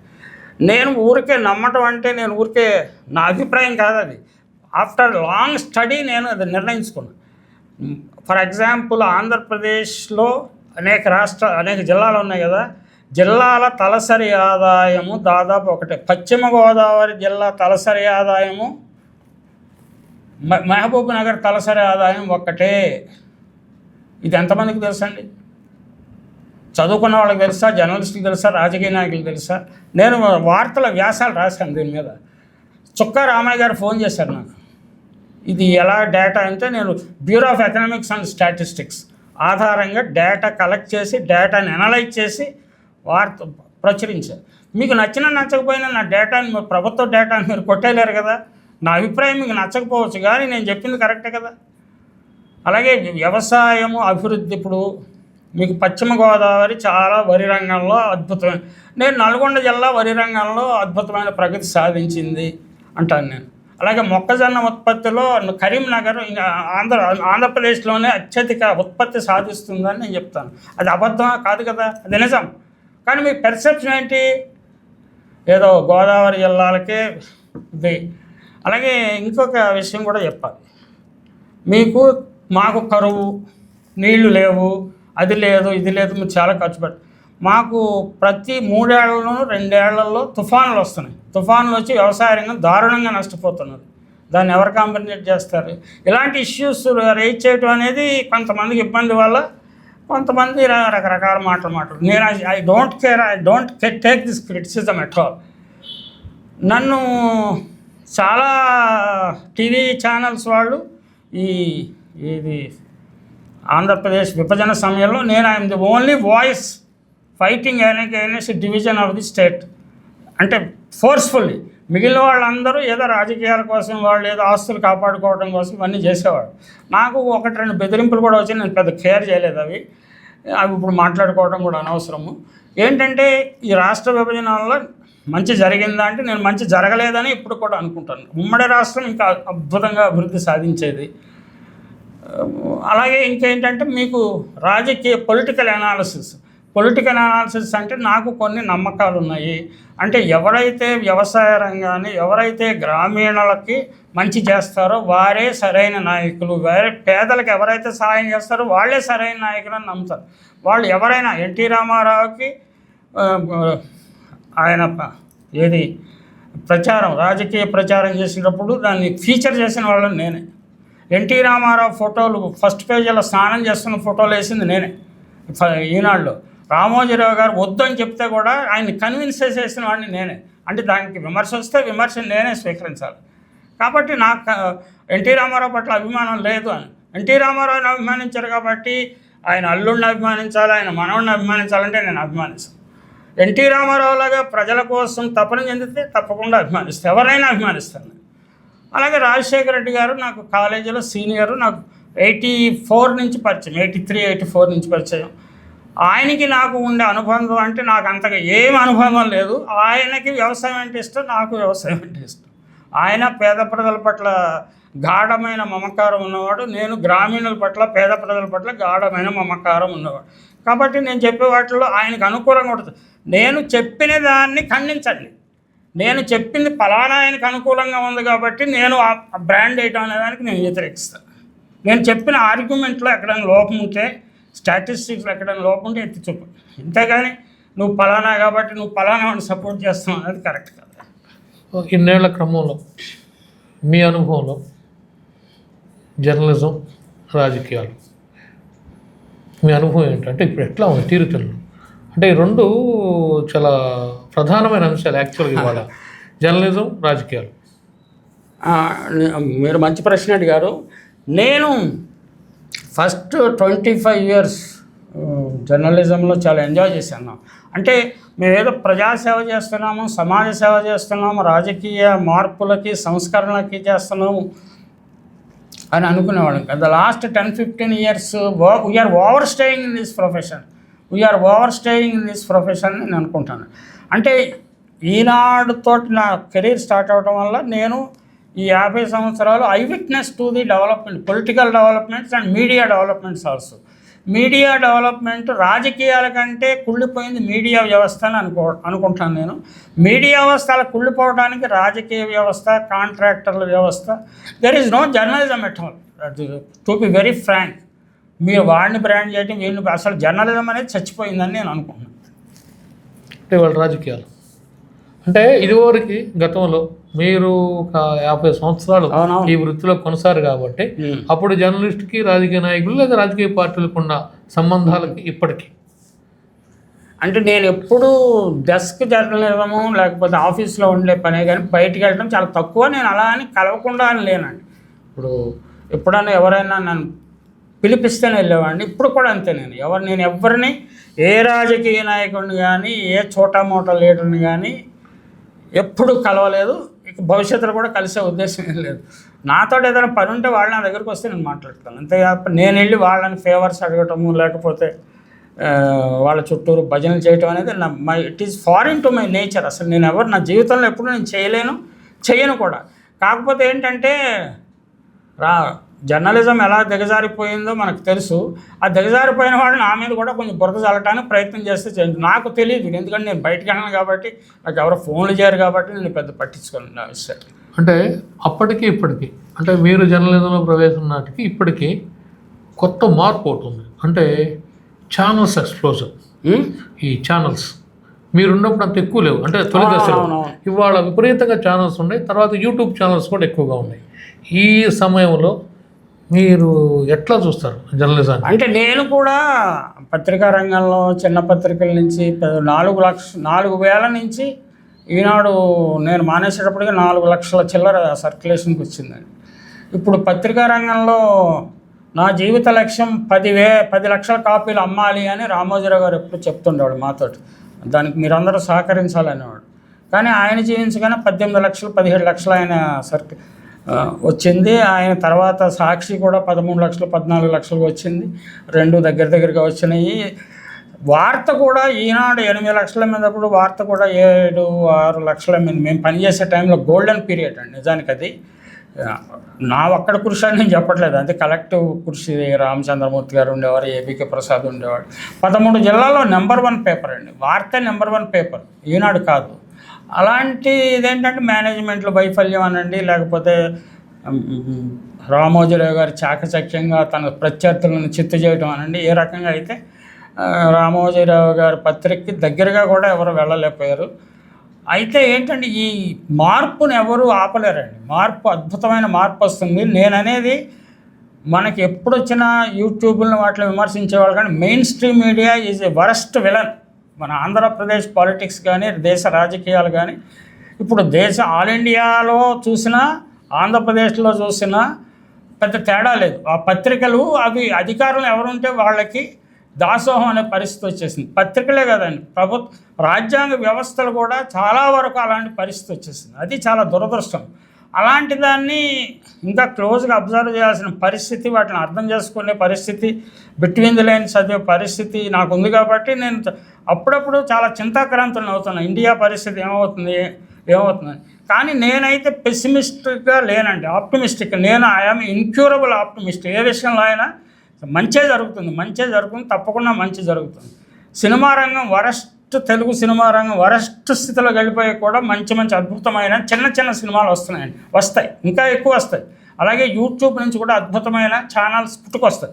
నేను ఊరికే నమ్మటం అంటే నేను ఊరికే నా అభిప్రాయం కాదు అది. ఆఫ్టర్ లాంగ్ స్టడీ నేను అది నిర్ణయించుకున్నాను. ఫర్ ఎగ్జాంపుల్ ఆంధ్రప్రదేశ్లో అనేక జిల్లాలు ఉన్నాయి కదా, జిల్లాల తలసరి ఆదాయము దాదాపు ఒకటే. పశ్చిమ గోదావరి జిల్లా తలసరి ఆదాయము, మహబూబ్ నగర్ తలసరి ఆదాయం ఒక్కటే. ఇది ఎంతమందికి తెలుసండి? చదువుకున్న వాళ్ళకి తెలుసా, జర్నలిస్టులకు తెలుసా, రాజకీయ నాయకులకు తెలుసా? నేను వార్తల వ్యాసాలు రాశాను దీని మీద. చుక్కా రామయ్య గారు ఫోన్ చేశారు నాకు, ఇది ఎలా డేటా అంటే నేను bureau of economics and statistics ఆధారంగా డేటా కలెక్ట్ చేసి డేటాని అనలైజ్ చేసి వార్త ప్రచురించారు. మీకు నచ్చకపోయినా నా డేటాని, ప్రభుత్వ డేటాని మీరు కొట్టేయలేరు కదా. నా అభిప్రాయం మీకు నచ్చకపోవచ్చు కానీ నేను చెప్పింది కరెక్టే కదా. అలాగే వ్యవసాయము అభివృద్ధి, ఇప్పుడు మీకు పశ్చిమ గోదావరి చాలా వరి రంగంలో అద్భుతమైన, నేను నల్గొండ జిల్లా వరి రంగంలో అద్భుతమైన ప్రగతి సాధించింది అంటాను నేను. అలాగే మొక్కజొన్న ఉత్పత్తిలో కరీంనగర్ ఆంధ్రప్రదేశ్లోనే అత్యధిక ఉత్పత్తి సాధిస్తుందని నేను చెప్తాను. అది అబద్ధమా? కాదు కదా, అది నిజం. కానీ మీ పెర్సెప్షన్ ఏంటి? ఏదో గోదావరి జిల్లాలకే ఇది. అలాగే ఇంకొక విషయం కూడా చెప్పాలి. మాకు కరువు, నీళ్లు లేవు, అది లేదు, ఇది లేదు, మీరు చాలా ఖర్చు పెట్టారు. మాకు ప్రతి 3 ఏళ్లలోనూ 2 ఏళ్లలో తుఫానులు వస్తున్నాయి. తుఫానులు వచ్చి వ్యవసాయ రంగం దారుణంగా నష్టపోతున్నది. దాన్ని ఎవరు కాంపెన్సేట్ చేస్తారు? ఇలాంటి ఇష్యూస్ రైజ్ చేయడం అనేది కొంతమందికి ఇబ్బంది వల్ల కొంతమంది రకరకాల మాటలు నేను I don't take this criticism at all. నన్ను చాలా టీవీ ఛానల్స్ వాళ్ళు ఇది ఆంధ్రప్రదేశ్ విభజన సమయంలో నేను I'm the only voice fighting against division of the state అంటే ఫోర్స్ఫుల్లీ. మిగిలిన వాళ్ళందరూ ఏదో రాజకీయాల కోసం, వాళ్ళు ఏదో ఆస్తులు కాపాడుకోవడం కోసం ఇవన్నీ చేసేవాడు. నాకు 1-2 బెదిరింపులు కూడా వచ్చి నేను పెద్ద కేర్ చేయలేదు. అవి ఇప్పుడు మాట్లాడుకోవడం కూడా అనవసరము. ఏంటంటే ఈ రాష్ట్ర విభజన వల్ల మంచి జరిగిందా అంటే నేను మంచి జరగలేదని ఇప్పుడు కూడా అనుకుంటాను. ఉమ్మడి రాష్ట్రం ఇంకా అద్భుతంగా అభివృద్ధి సాధించేది. అలాగే ఇంకేంటంటే మీకు పొలిటికల్ అనాలిసిస్ అంటే నాకు కొన్ని నమ్మకాలు ఉన్నాయి. అంటే ఎవరైతే వ్యవసాయ రంగాన్ని, ఎవరైతే గ్రామీణులకి మంచి చేస్తారో వారే సరైన నాయకులు, పేదలకు ఎవరైతే సహాయం చేస్తారో వాళ్ళే సరైన నాయకులు అని నమ్ముతారు. వాళ్ళు ఎవరైనా ఎన్టీ రామారావుకి ఆయన రాజకీయ ప్రచారం చేసినప్పుడు దాన్ని ఫీచర్ చేసిన వాళ్ళని నేనే. ఎన్టీ రామారావు ఫోటోలు ఫస్ట్ పేజీలో స్నానం చేస్తున్న ఫోటోలు వేసింది నేనే ఈనాడులో. రామోజీరావు గారు వద్దని చెప్తే కూడా ఆయన్ని కన్విన్స్ చేసిన వాడిని నేనే. అంటే దానికి విమర్శ వస్తే విమర్శను నేనే స్వీకరించాలి. కాబట్టి నాకు ఎన్టీ రామారావు పట్ల అభిమానం లేదు అని. ఎన్టీ రామారావుని అభిమానించారు కాబట్టి ఆయన అల్లుడిని అభిమానించాలి, ఆయన మనవుడిని అభిమానించాలంటే నేను అభిమానిస్తాను. ఎన్టీ రామారావు లాగా ప్రజల కోసం తపన చెందితే తప్పకుండా అభిమానిస్తాను, ఎవరైనా అభిమానిస్తాను. అలాగే రాజశేఖర రెడ్డి గారు నాకు కాలేజీలో సీనియరు, నాకు 84 నుంచి పరిచయం, 83-84 నుంచి పరిచయం. ఆయనకి నాకు ఉండే అనుబంధం అంటే నాకు అంతగా ఏం అనుబంధం లేదు. ఆయనకి వ్యవసాయం అంటే ఇష్టం, నాకు వ్యవసాయం అంటే ఇష్టం. ఆయన పేద ప్రజల పట్ల గాఢమైన మమకారం ఉన్నవాడు, నేను గ్రామీణుల పట్ల, పేద ప్రజల పట్ల గాఢమైన మమకారం ఉన్నవాడు. కాబట్టి నేను చెప్పే వాటిలో ఆయనకు అనుకూలంగా ఉంటుంది. నేను చెప్పిన దాన్ని ఖండించండి. నేను చెప్పింది ఫలానా ఆయనకు అనుకూలంగా ఉంది కాబట్టి నేను ఆ బ్రాండ్ వేయటం అనేదానికి నేను వ్యతిరేకిస్తాను. నేను చెప్పిన ఆర్గ్యుమెంట్లో ఎక్కడైనా లోపం ఉంటే, స్టాటిస్టిక్స్లో ఎక్కడైనా లోపం ఉంటే ఎత్తి చూపు. ఇంతేగాని నువ్వు ఫలానా కాబట్టి నువ్వు ఫలానా వాడిని సపోర్ట్ చేస్తావు అనేది కరెక్ట్ కాదు. ఇన్నేళ్ల క్రమంలో మీ అనుభవంలో జర్నలిజం, రాజకీయాలు, మీ అనుభవం ఏంటంటే ఇప్పుడు ఎట్లా ఉంది తీరుతెన్నులు? అంటే ఈ రెండు చాలా ప్రధానమైన అంశాలు యాక్చువల్గా ఇవాళ, జర్నలిజం, రాజకీయాలు. మీరు మంచి ప్రశ్న అడిగారు. నేను ఫస్ట్ 25 years జర్నలిజంలో చాలా ఎంజాయ్ చేశాను. అంటే మేము ఏదో ప్రజాసేవ చేస్తున్నాము, సమాజ సేవ చేస్తున్నాము, రాజకీయ మార్పులకి, సంస్కరణలకి చేస్తున్నాము అని అనుకునేవాళ్ళం. The last 10-15 years we're over staying in this profession నేను అనుకుంటాను. అంటే ఈనాడుతో నా కెరీర్ స్టార్ట్ అవడం వల్ల నేను ఈ 50 సంవత్సరాలు I witness to the development, political developments and media developments also. Media development రాజకీయాల కంటే కుళ్ళిపోయింది మీడియా వ్యవస్థ అని అనుకుంటాను నేను. మీడియా వ్యవస్థ అలా కుళ్ళిపోవడానికి రాజకీయ వ్యవస్థ, కాంట్రాక్టర్ల వ్యవస్థ, there is no journalism at all. To be very frank, మీరు వాడిని బ్రాండ్ చేయడం, వీళ్ళని, అసలు జర్నలిజం అనేది చచ్చిపోయిందని నేను అనుకుంటున్నాను. అంటే వాళ్ళ రాజకీయాలు అంటే ఇదివరకు గతంలో మీరు ఒక 50 సంవత్సరాలు ఈ వృత్తిలో కొనసారు కాబట్టి అప్పుడు జర్నలిస్ట్కి, రాజకీయ నాయకులు లేదా రాజకీయ పార్టీలకు ఉన్న సంబంధాలకి ఇప్పటికీ అంటే నేను ఎప్పుడూ డెస్క్ జర్నలిజము లేకపోతే ఆఫీస్లో ఉండే పనే కానీ బయటికి వెళ్ళడం చాలా తక్కువ. నేను అలా అని కలవకుండా అని లేనండి. ఇప్పుడు ఎప్పుడన్నా ఎవరైనా నన్ను పిలిపిస్తేనే వెళ్ళేవాడిని. ఇప్పుడు కూడా అంతే. నేను ఎవరిని, ఏ రాజకీయ నాయకుడిని కానీ, ఏ చోటా మోటా లీడర్ని కానీ ఎప్పుడు కలవలేదు. ఇక భవిష్యత్తులో కూడా కలిసే ఉద్దేశం ఏం లేదు. నాతో ఏదైనా పని ఉంటే వాళ్ళు నా దగ్గరికి వస్తే నేను మాట్లాడతాను. అంతేకాక నేను వెళ్ళి వాళ్ళని ఫేవర్స్ అడగటము లేకపోతే వాళ్ళ చుట్టూరు భజనలు చేయటం అనేది it is foreign to my nature. అసలు నేను నా జీవితంలో ఎప్పుడు నేను చేయను కూడా. కాకపోతే ఏంటంటే జర్నలిజం ఎలా దిగజారిపోయిందో మనకు తెలుసు. ఆ దిగజారిపోయిన వాడు నా మీద కూడా కొంచెం బురద చల్లటానికి ప్రయత్నం చేస్తే నాకు తెలియదు. ఎందుకంటే నేను బయటకు వెళ్ళను కాబట్టి, నాకు ఎవరో ఫోన్లు చేయరు కాబట్టి నేను పెద్ద పట్టించుకోను ఆ విషయాలు. అంటే అప్పటికి ఇప్పటికీ, అంటే మీరు జర్నలిజంలో ప్రవేశం నాటికి ఇప్పటికీ కొత్త మార్పు అవుతుంది. అంటే ఛానల్స్ ఎక్స్ప్లోజర్. ఈ ఛానల్స్ మీరున్నప్పుడు అంత ఎక్కువ లేవు. అంటే తొలి దశలో ఇవాళ విపరీతంగా ఛానల్స్ ఉన్నాయి. తర్వాత యూట్యూబ్ ఛానల్స్ కూడా ఎక్కువగా ఉన్నాయి. ఈ సమయంలో మీరు ఎట్లా చూస్తారు జర్నలిజాన్ని? అంటే నేను కూడా పత్రికా రంగంలో చిన్న పత్రికల నుంచి 4,000 నుంచి ఈనాడు నేను మానేసేటప్పటికి 4 లక్షల చిల్లర సర్క్యులేషన్కి వచ్చిందండి. ఇప్పుడు పత్రికా రంగంలో నా జీవిత లక్ష్యం 10 లక్షల కాపీలు అమ్మాలి అని రామోజీరావు గారు ఎప్పుడు చెప్తుండేవాడు మాతోటి. దానికి మీరందరూ సహకరించాలనేవాడు. కానీ ఆయన జీవించగానే 18 లక్షలు 17 లక్షలు ఆయన వచ్చింది. ఆయన తర్వాత సాక్షి కూడా 13 లక్షలు 14 లక్షలు వచ్చింది. 2 దగ్గరగా వచ్చినాయి. వార్త కూడా ఈనాడు 8 లక్షల మీదప్పుడు వార్త కూడా 7-6 లక్షల మీద. మేము పనిచేసే టైంలో గోల్డెన్ పీరియడ్ అండి నిజానికి. అది నా ఒక్కడ కృషి అని నేను చెప్పట్లేదు, అది కలెక్టివ్ కృషి. రామచంద్రమూర్తి గారు ఉండేవారు, ఏబీకే ప్రసాద్ ఉండేవాడు. 13 జిల్లాల్లో నెంబర్ 1 పేపర్ అండి, వార్త నెంబర్ 1 పేపర్, ఈనాడు కాదు. అలాంటి ఇదేంటంటే మేనేజ్మెంట్లో వైఫల్యం అనండి, లేకపోతే రామోజీరావు గారు చాకచక్యంగా తన ప్రత్యర్థులను చిత్తు చేయడం అనండి, ఏ రకంగా అయితే రామోజీరావు గారి పత్రికకి దగ్గరగా కూడా ఎవరు వెళ్ళలేకపోయారు. అయితే ఏంటంటే ఈ మార్పును ఎవరు ఆపలేరండి. మార్పు, అద్భుతమైన మార్పు వస్తుంది. నేననేది మనకి ఎప్పుడు వచ్చినా యూట్యూబ్లను వాటిని విమర్శించేవాళ్ళు, కానీ main stream media is a worst villain. మన ఆంధ్రప్రదేశ్ పాలిటిక్స్ కానీ దేశ రాజకీయాలు కానీ ఇప్పుడు ఆల్ ఇండియాలో చూసినా ఆంధ్రప్రదేశ్లో చూసినా పెద్ద తేడా లేదు. ఆ పత్రికలు అవి అధికారులు ఎవరుంటే వాళ్ళకి దాసోహం అనే పరిస్థితి వచ్చేసింది. పత్రికలే కదండి, రాజ్యాంగ వ్యవస్థలు కూడా చాలా వరకు అలాంటి పరిస్థితి వచ్చేసింది. అది చాలా దురదృష్టం. అలాంటి దాన్ని ఇంకా క్లోజ్గా అబ్జర్వ్ చేయాల్సిన పరిస్థితి, వాటిని అర్థం చేసుకునే పరిస్థితి, బిట్వీన్ ది లైన్స్ చదివే పరిస్థితి నాకు ఉంది. కాబట్టి నేను అప్పుడప్పుడు చాలా చింతాక్రాంతులను అవుతున్నాను. ఇండియా పరిస్థితి ఏమవుతుంది. కానీ నేనైతే పెసిమిస్టిక్గా లేనండి, ఆప్టిమిస్టిక్. నేను ఐఎమ్ ఇన్క్యూరబుల్ ఆప్టిమిస్ట్. ఏ విషయంలో అయినా మంచే జరుగుతుంది, తప్పకుండా మంచి జరుగుతుంది. సినిమా రంగం తెలుగు సినిమా రంగం వరస్ట్ స్థితిలో వెళ్ళిపోయి కూడా మంచి అద్భుతమైన చిన్న సినిమాలు వస్తాయి, ఇంకా ఎక్కువ వస్తాయి. అలాగే యూట్యూబ్ నుంచి కూడా అద్భుతమైన ఛానల్స్ పుట్టుకొస్తాయి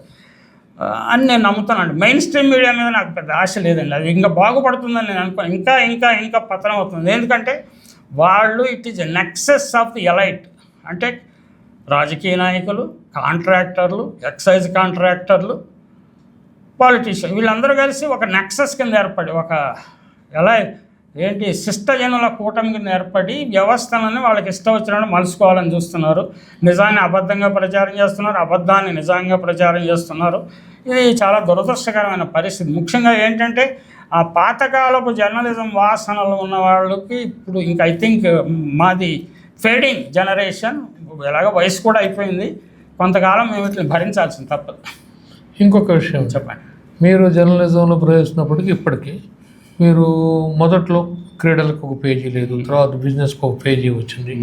అని నేను నమ్ముతానండి. మెయిన్ స్ట్రీమ్ మీడియా మీద నాకు పెద్ద ఆశ లేదండి. అది ఇంకా బాగుపడుతుందని నేను అనుకో. ఇంకా పతనం అవుతుంది. ఎందుకంటే వాళ్ళు it is a nexus of the elite. అంటే రాజకీయ నాయకులు, కాంట్రాక్టర్లు, ఎక్సైజ్ కాంట్రాక్టర్లు, పాలిటీషియన్, వీళ్ళందరూ కలిసి ఒక నెక్సెస్ కింద ఏర్పడి, శిష్టజనుల కూటమి కింద ఏర్పడి వ్యవస్థలను వాళ్ళకి ఇష్టం వచ్చినట్టు మలుచుకోవాలని చూస్తున్నారు. నిజాన్ని అబద్ధంగా ప్రచారం చేస్తున్నారు, అబద్ధాన్ని నిజంగా ప్రచారం చేస్తున్నారు. ఇది చాలా దురదృష్టకరమైన పరిస్థితి. ముఖ్యంగా ఏంటంటే ఆ పాతకాలపు జర్నలిజం వాసనలు ఉన్న వాళ్ళకి ఇప్పుడు ఇంకా ఐ థింక్ మాది ఫేడింగ్ జనరేషన్, ఎలాగో వయసు కూడా అయిపోయింది, కొంతకాలం మేము వీటిని భరించాల్సింది తప్పదు. ఇంకొక విషయం చెప్పండి. మీరు జర్నలిజంలో ప్రవేశించినప్పటికీ ఇప్పటికీ మీరు మొదట్లో క్రీడలకు ఒక పేజీ లేదు, తర్వాత బిజినెస్కి ఒక పేజీ వచ్చింది,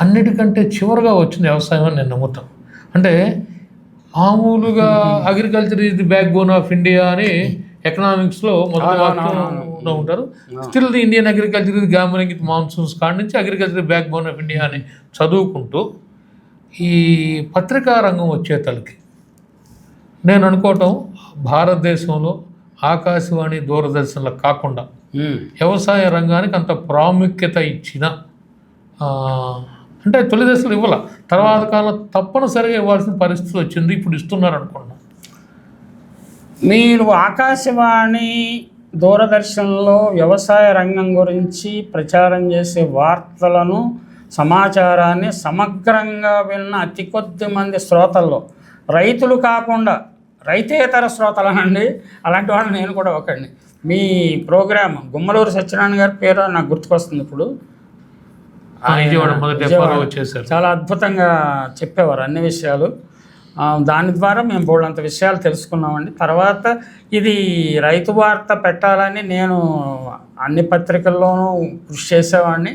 అన్నిటికంటే చివరిగా వచ్చింది వ్యవసాయం అని నేను నమ్ముతాను. అంటే మామూలుగా agriculture is the back bone of India అని ఎకనామిక్స్లో మొదటి ఉంటారు. స్టిల్ ది ఇండియన్ అగ్రికల్చర్ ఇది గ్యామరింగ్ విత్ మాన్సూన్స్ కాడి నుంచి agriculture back bone of India అని చదువుకుంటూ ఈ పత్రికా రంగం వచ్చేతలకి నేను అనుకోవటం భారతదేశంలో ఆకాశవాణి, దూరదర్శన్లు కాకుండా వ్యవసాయ రంగానికి అంత ప్రాముఖ్యత ఇచ్చిన, అంటే తొలి దశలు ఇవ్వాల, తర్వాత కాలం తప్పనిసరిగా ఇవ్వాల్సిన పరిస్థితి వచ్చింది, ఇప్పుడు ఇస్తున్నారు అనుకున్నా. మీరు ఆకాశవాణి, దూరదర్శన్లో వ్యవసాయ రంగం గురించి ప్రచారం చేసే వార్తలను, సమాచారాన్ని సమగ్రంగా విన్న అతి కొద్ది మంది శ్రోతల్లో రైతులు కాకుండా రైతేతర శ్రోతలనండి, అలాంటి వాళ్ళు నేను కూడా ఒకడిని. మీ ప్రోగ్రామ్ గుమ్మలూరు సత్యనారాయణ గారి పేరు నాకు గుర్తుకొస్తుంది ఇప్పుడు. చాలా అద్భుతంగా చెప్పేవారు అన్ని విషయాలు. దాని ద్వారా మేము బోళ్ళంత విషయాలు తెలుసుకున్నామండి. తర్వాత ఇది రైతు వార్త పెట్టాలని నేను అన్ని పత్రికల్లోనూ కృషి చేసేవాడిని.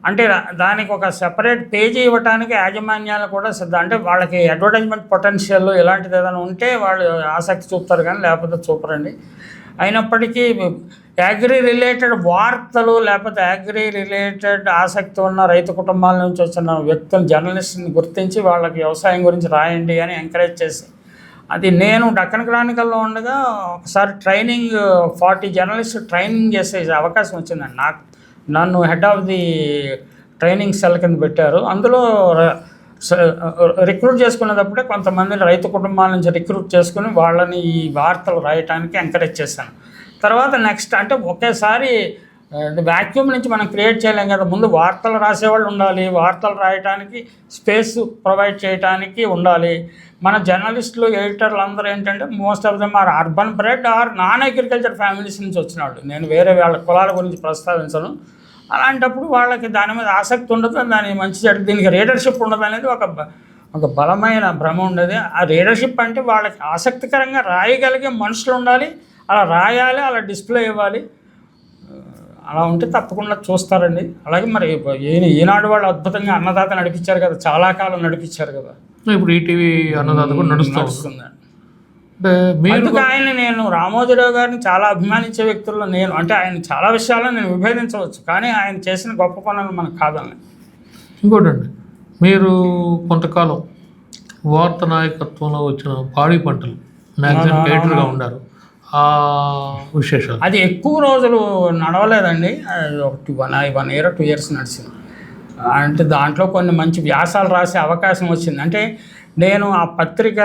అంటే దానికి ఒక సెపరేట్ పేజీ ఇవ్వడానికి యాజమాన్యాలు కూడా అంటే వాళ్ళకి అడ్వర్టైజ్మెంట్ పొటెన్షియల్ ఇలాంటిది ఏదైనా ఉంటే వాళ్ళు ఆసక్తి చూపుతారు, కానీ లేకపోతే చూపరండి. అయినప్పటికీ అగ్రి రిలేటెడ్ వార్తలు, లేకపోతే అగ్రి రిలేటెడ్ ఆసక్తి ఉన్న రైతు కుటుంబాల నుంచి వచ్చిన వ్యక్తులు, జర్నలిస్ట్ని గుర్తించి వాళ్ళకి వ్యవసాయం గురించి రాయండి అని ఎంకరేజ్ చేసి, అది నేను డక్కన్ క్రానికల్లో ఉండగా ఒకసారి 40 జర్నలిస్ట్ ట్రైనింగ్ చేసే అవకాశం వచ్చిందండి. నన్ను head of the training cell కింద పెట్టారు. అందులో రిక్రూట్ చేసుకునేటప్పుడే కొంతమంది రైతు కుటుంబాల నుంచి రిక్రూట్ చేసుకుని వాళ్ళని ఈ వార్తలు రాయటానికి ఎంకరేజ్ చేశాను. తర్వాత నెక్స్ట్ అంటే ఒకేసారి వ్యాక్యూమ్ నుంచి మనం క్రియేట్ చేయలేం కదా, ముందు వార్తలు రాసేవాళ్ళు ఉండాలి, వార్తలు రాయడానికి స్పేస్ ప్రొవైడ్ చేయడానికి ఉండాలి. మన జర్నలిస్టులు ఎడిటర్లు అందరూ ఏంటంటే most of them are urban bred or non agriculture families నుంచి వచ్చిన వాళ్ళు. నేను వేరే వాళ్ళ కులాల గురించి ప్రస్తావించను. అలాంటప్పుడు వాళ్ళకి దాని మీద ఆసక్తి ఉండదు, దాని మంచి చెడు దీనికి రీడర్షిప్ ఉండదు అనేది ఒక బలమైన భ్రమ ఉండేది. ఆ రీడర్షిప్ అంటే వాళ్ళకి ఆసక్తికరంగా రాయగలిగే మనుషులు ఉండాలి, అలా రాయాలి, అలా డిస్ప్లే ఇవ్వాలి. అలా ఉంటే తప్పకుండా చూస్తారండి. అలాగే మరి ఈనాడు వాళ్ళు అద్భుతంగా అన్నదాత నడిపించారు కదా, చాలా కాలం నడిపించారు కదా. ఇప్పుడు ఈటీవీ అన్నదాత కూడా నడుస్తుంది. అందుకు ఆయన నేను రామోజీరావు గారిని చాలా అభిమానించే వ్యక్తుల్లో నేను, అంటే ఆయన చాలా విషయాల్లో నేను విభేదించవచ్చు, కానీ ఆయన చేసిన గొప్ప పనులు మనకు కాదని. ఇంకోటండి, మీరు కొంతకాలం వార్త నాయకత్వంలో వచ్చిన పాడి పంటలు మ్యాగజైన్ ఎడిటర్గా ఉన్నారు. విశేషాలు అది ఎక్కువ రోజులు నడవలేదండి, ఒక 1 year 2 years నడిచింది. అంటే దాంట్లో కొన్ని మంచి వ్యాసాలు రాసే అవకాశం వచ్చింది. అంటే నేను ఆ పత్రిక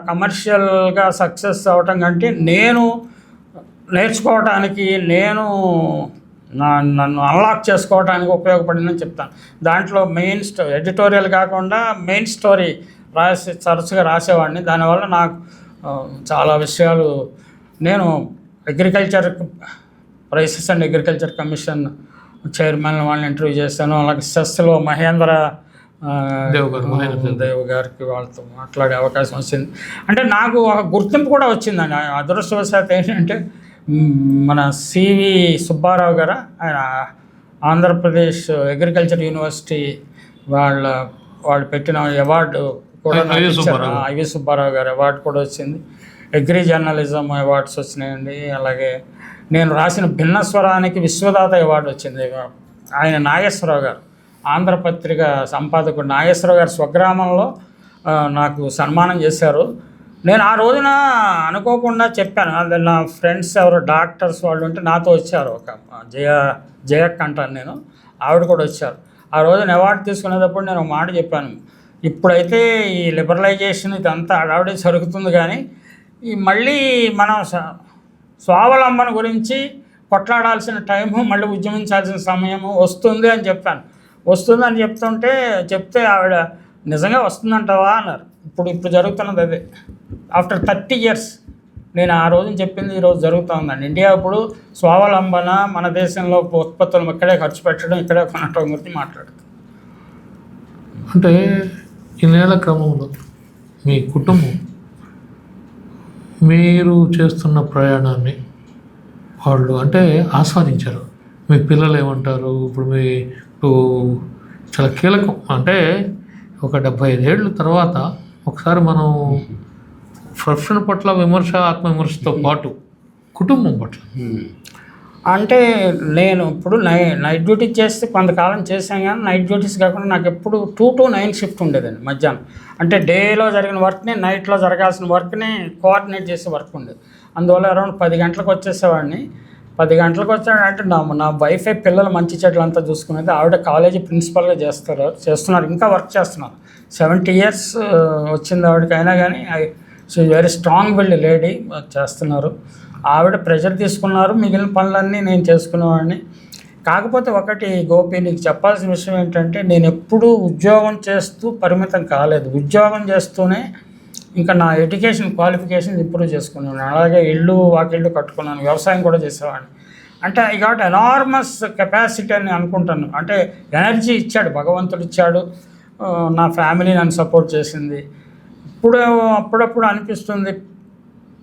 కమర్షియల్గా సక్సెస్ అవ్వటం కంటే నేను నేర్చుకోవడానికి, నన్ను అన్లాక్ చేసుకోవడానికి ఉపయోగపడిందని చెప్తాను. దాంట్లో ఎడిటోరియల్ కాకుండా మెయిన్ స్టోరీ తరచుగా రాసేవాడిని. దానివల్ల నాకు చాలా విషయాలు, నేను agriculture rises and agriculture commission chairman వాళ్ళని ఇంటర్వ్యూ చేశాను. అలాగే సెస్లో మహేంద్ర దేవ్ గారికి వాళ్ళతో మాట్లాడే అవకాశం వచ్చింది. అంటే నాకు ఒక గుర్తింపు కూడా వచ్చిందండి. అదృష్టవశాత్తు ఏంటంటే మన సివి సుబ్బారావు గారు, ఆయన ఆంధ్రప్రదేశ్ అగ్రికల్చర్ యూనివర్సిటీ వాళ్ళు పెట్టిన అవార్డు కూడా ఐవి సుబ్బారావు గారు అవార్డు కూడా వచ్చింది. అగ్రి జర్నలిజం అవార్డ్స్ వచ్చినాయండి. అలాగే నేను రాసిన భిన్నస్వరానికి విశ్వదాత అవార్డు వచ్చింది. ఆయన నాగేశ్వరరావు గారు, ఆంధ్రపత్రిక సంపాదకుడు నాగేశ్వరరావు గారు స్వగ్రామంలో నాకు సన్మానం చేశారు. నేను ఆ రోజున అనుకోకుండా చెప్పాను, అది నా ఫ్రెండ్స్ ఎవరు డాక్టర్స్ వాళ్ళు ఉంటే నాతో వచ్చారు. ఒక జయక్ అంటాను నేను, ఆవిడ కూడా వచ్చారు. ఆ రోజున అవార్డు తీసుకునేటప్పుడు నేను ఒక మాట చెప్పాను, ఇప్పుడైతే ఈ లిబరలైజేషన్ ఇదంతా అడావిడే జరుగుతుంది, కానీ మళ్ళీ మనం స్వావలంబన గురించి కొట్లాడాల్సిన టైము, మళ్ళీ ఉద్యమించాల్సిన సమయము వస్తుంది అని చెప్పాను. వస్తుందని చెప్తే ఆవిడ నిజంగా వస్తుందంటావా అన్నారు. ఇప్పుడు జరుగుతున్నది అదే. ఆఫ్టర్ 30 years నేను ఆ రోజున చెప్పింది ఈరోజు జరుగుతూ ఉందండి. ఇండియా ఇప్పుడు స్వావలంబన, మన దేశంలో ఉత్పత్తులను ఇక్కడే ఖర్చు పెట్టడం, ఇక్కడే కొనటం గురించి మాట్లాడుతుంది. అంటే ఈ నెల క్రమంలో మీ కుటుంబం మీరు చేస్తున్న ప్రయాణాన్ని వాళ్ళు అంటే ఆస్వాదించారు. మీ పిల్లలు ఏమంటారు? ఇప్పుడు చాలా కీలకం. అంటే ఒక 75 ఏళ్ళ తర్వాత ఒకసారి మనం ప్రొఫెషన్ పట్ల విమర్శ, ఆత్మవిమర్శతో పాటు కుటుంబం పట్ల అంటే నేను ఇప్పుడు నైట్ డ్యూటీ చేస్తే కొంతకాలం చేశాను, కానీ నైట్ డ్యూటీస్ కాకుండా నాకు ఎప్పుడు 2 to 9 షిఫ్ట్ ఉండేదండి మధ్యాహ్నం. అంటే డేలో జరిగిన వర్క్ని నైట్లో జరగాల్సిన వర్క్ని కోఆర్డినేట్ చేసే వర్క్ ఉండేది. అందువల్ల అరౌండ్ 10 గంటలకు వచ్చేసేవాడిని. 10 గంటలకు వచ్చాడంటే నా వైఫై పిల్లలు మంచి చెట్లు అంతా చూసుకునేది. ఆవిడ కాలేజీ ప్రిన్సిపల్గా చేస్తున్నారు, ఇంకా వర్క్ చేస్తున్నారు. 70 years వచ్చింది ఆవిడకి, అయినా కానీ వెరీ స్ట్రాంగ్ బిల్డ్ లేడీ చేస్తున్నారు. ఆవిడ ప్రెషర్ తీసుకున్నారు, మిగిలిన పనులన్నీ నేను చేసుకునేవాడిని. కాకపోతే ఒకటి గోపి, నీకు చెప్పాల్సిన విషయం ఏంటంటే, నేను ఎప్పుడూ ఉద్యోగం చేస్తూ పరిమితం కాలేదు. ఉద్యోగం చేస్తూనే ఇంకా నా ఎడ్యుకేషన్ క్వాలిఫికేషన్ ఇంప్రూవ్ చేసుకున్నాను. అలాగే ఇల్లు వాకిళ్ళు కట్టుకున్నాను, వ్యవసాయం కూడా చేసేవాడిని. అంటే ఐ గాట్ ఎనార్మస్ కెపాసిటీ అని అనుకుంటాను. అంటే ఎనర్జీ ఇచ్చాడు భగవంతుడు, ఇచ్చాడు. నా ఫ్యామిలీ నన్ను సపోర్ట్ చేసింది. అప్పుడప్పుడు అనిపిస్తుంది,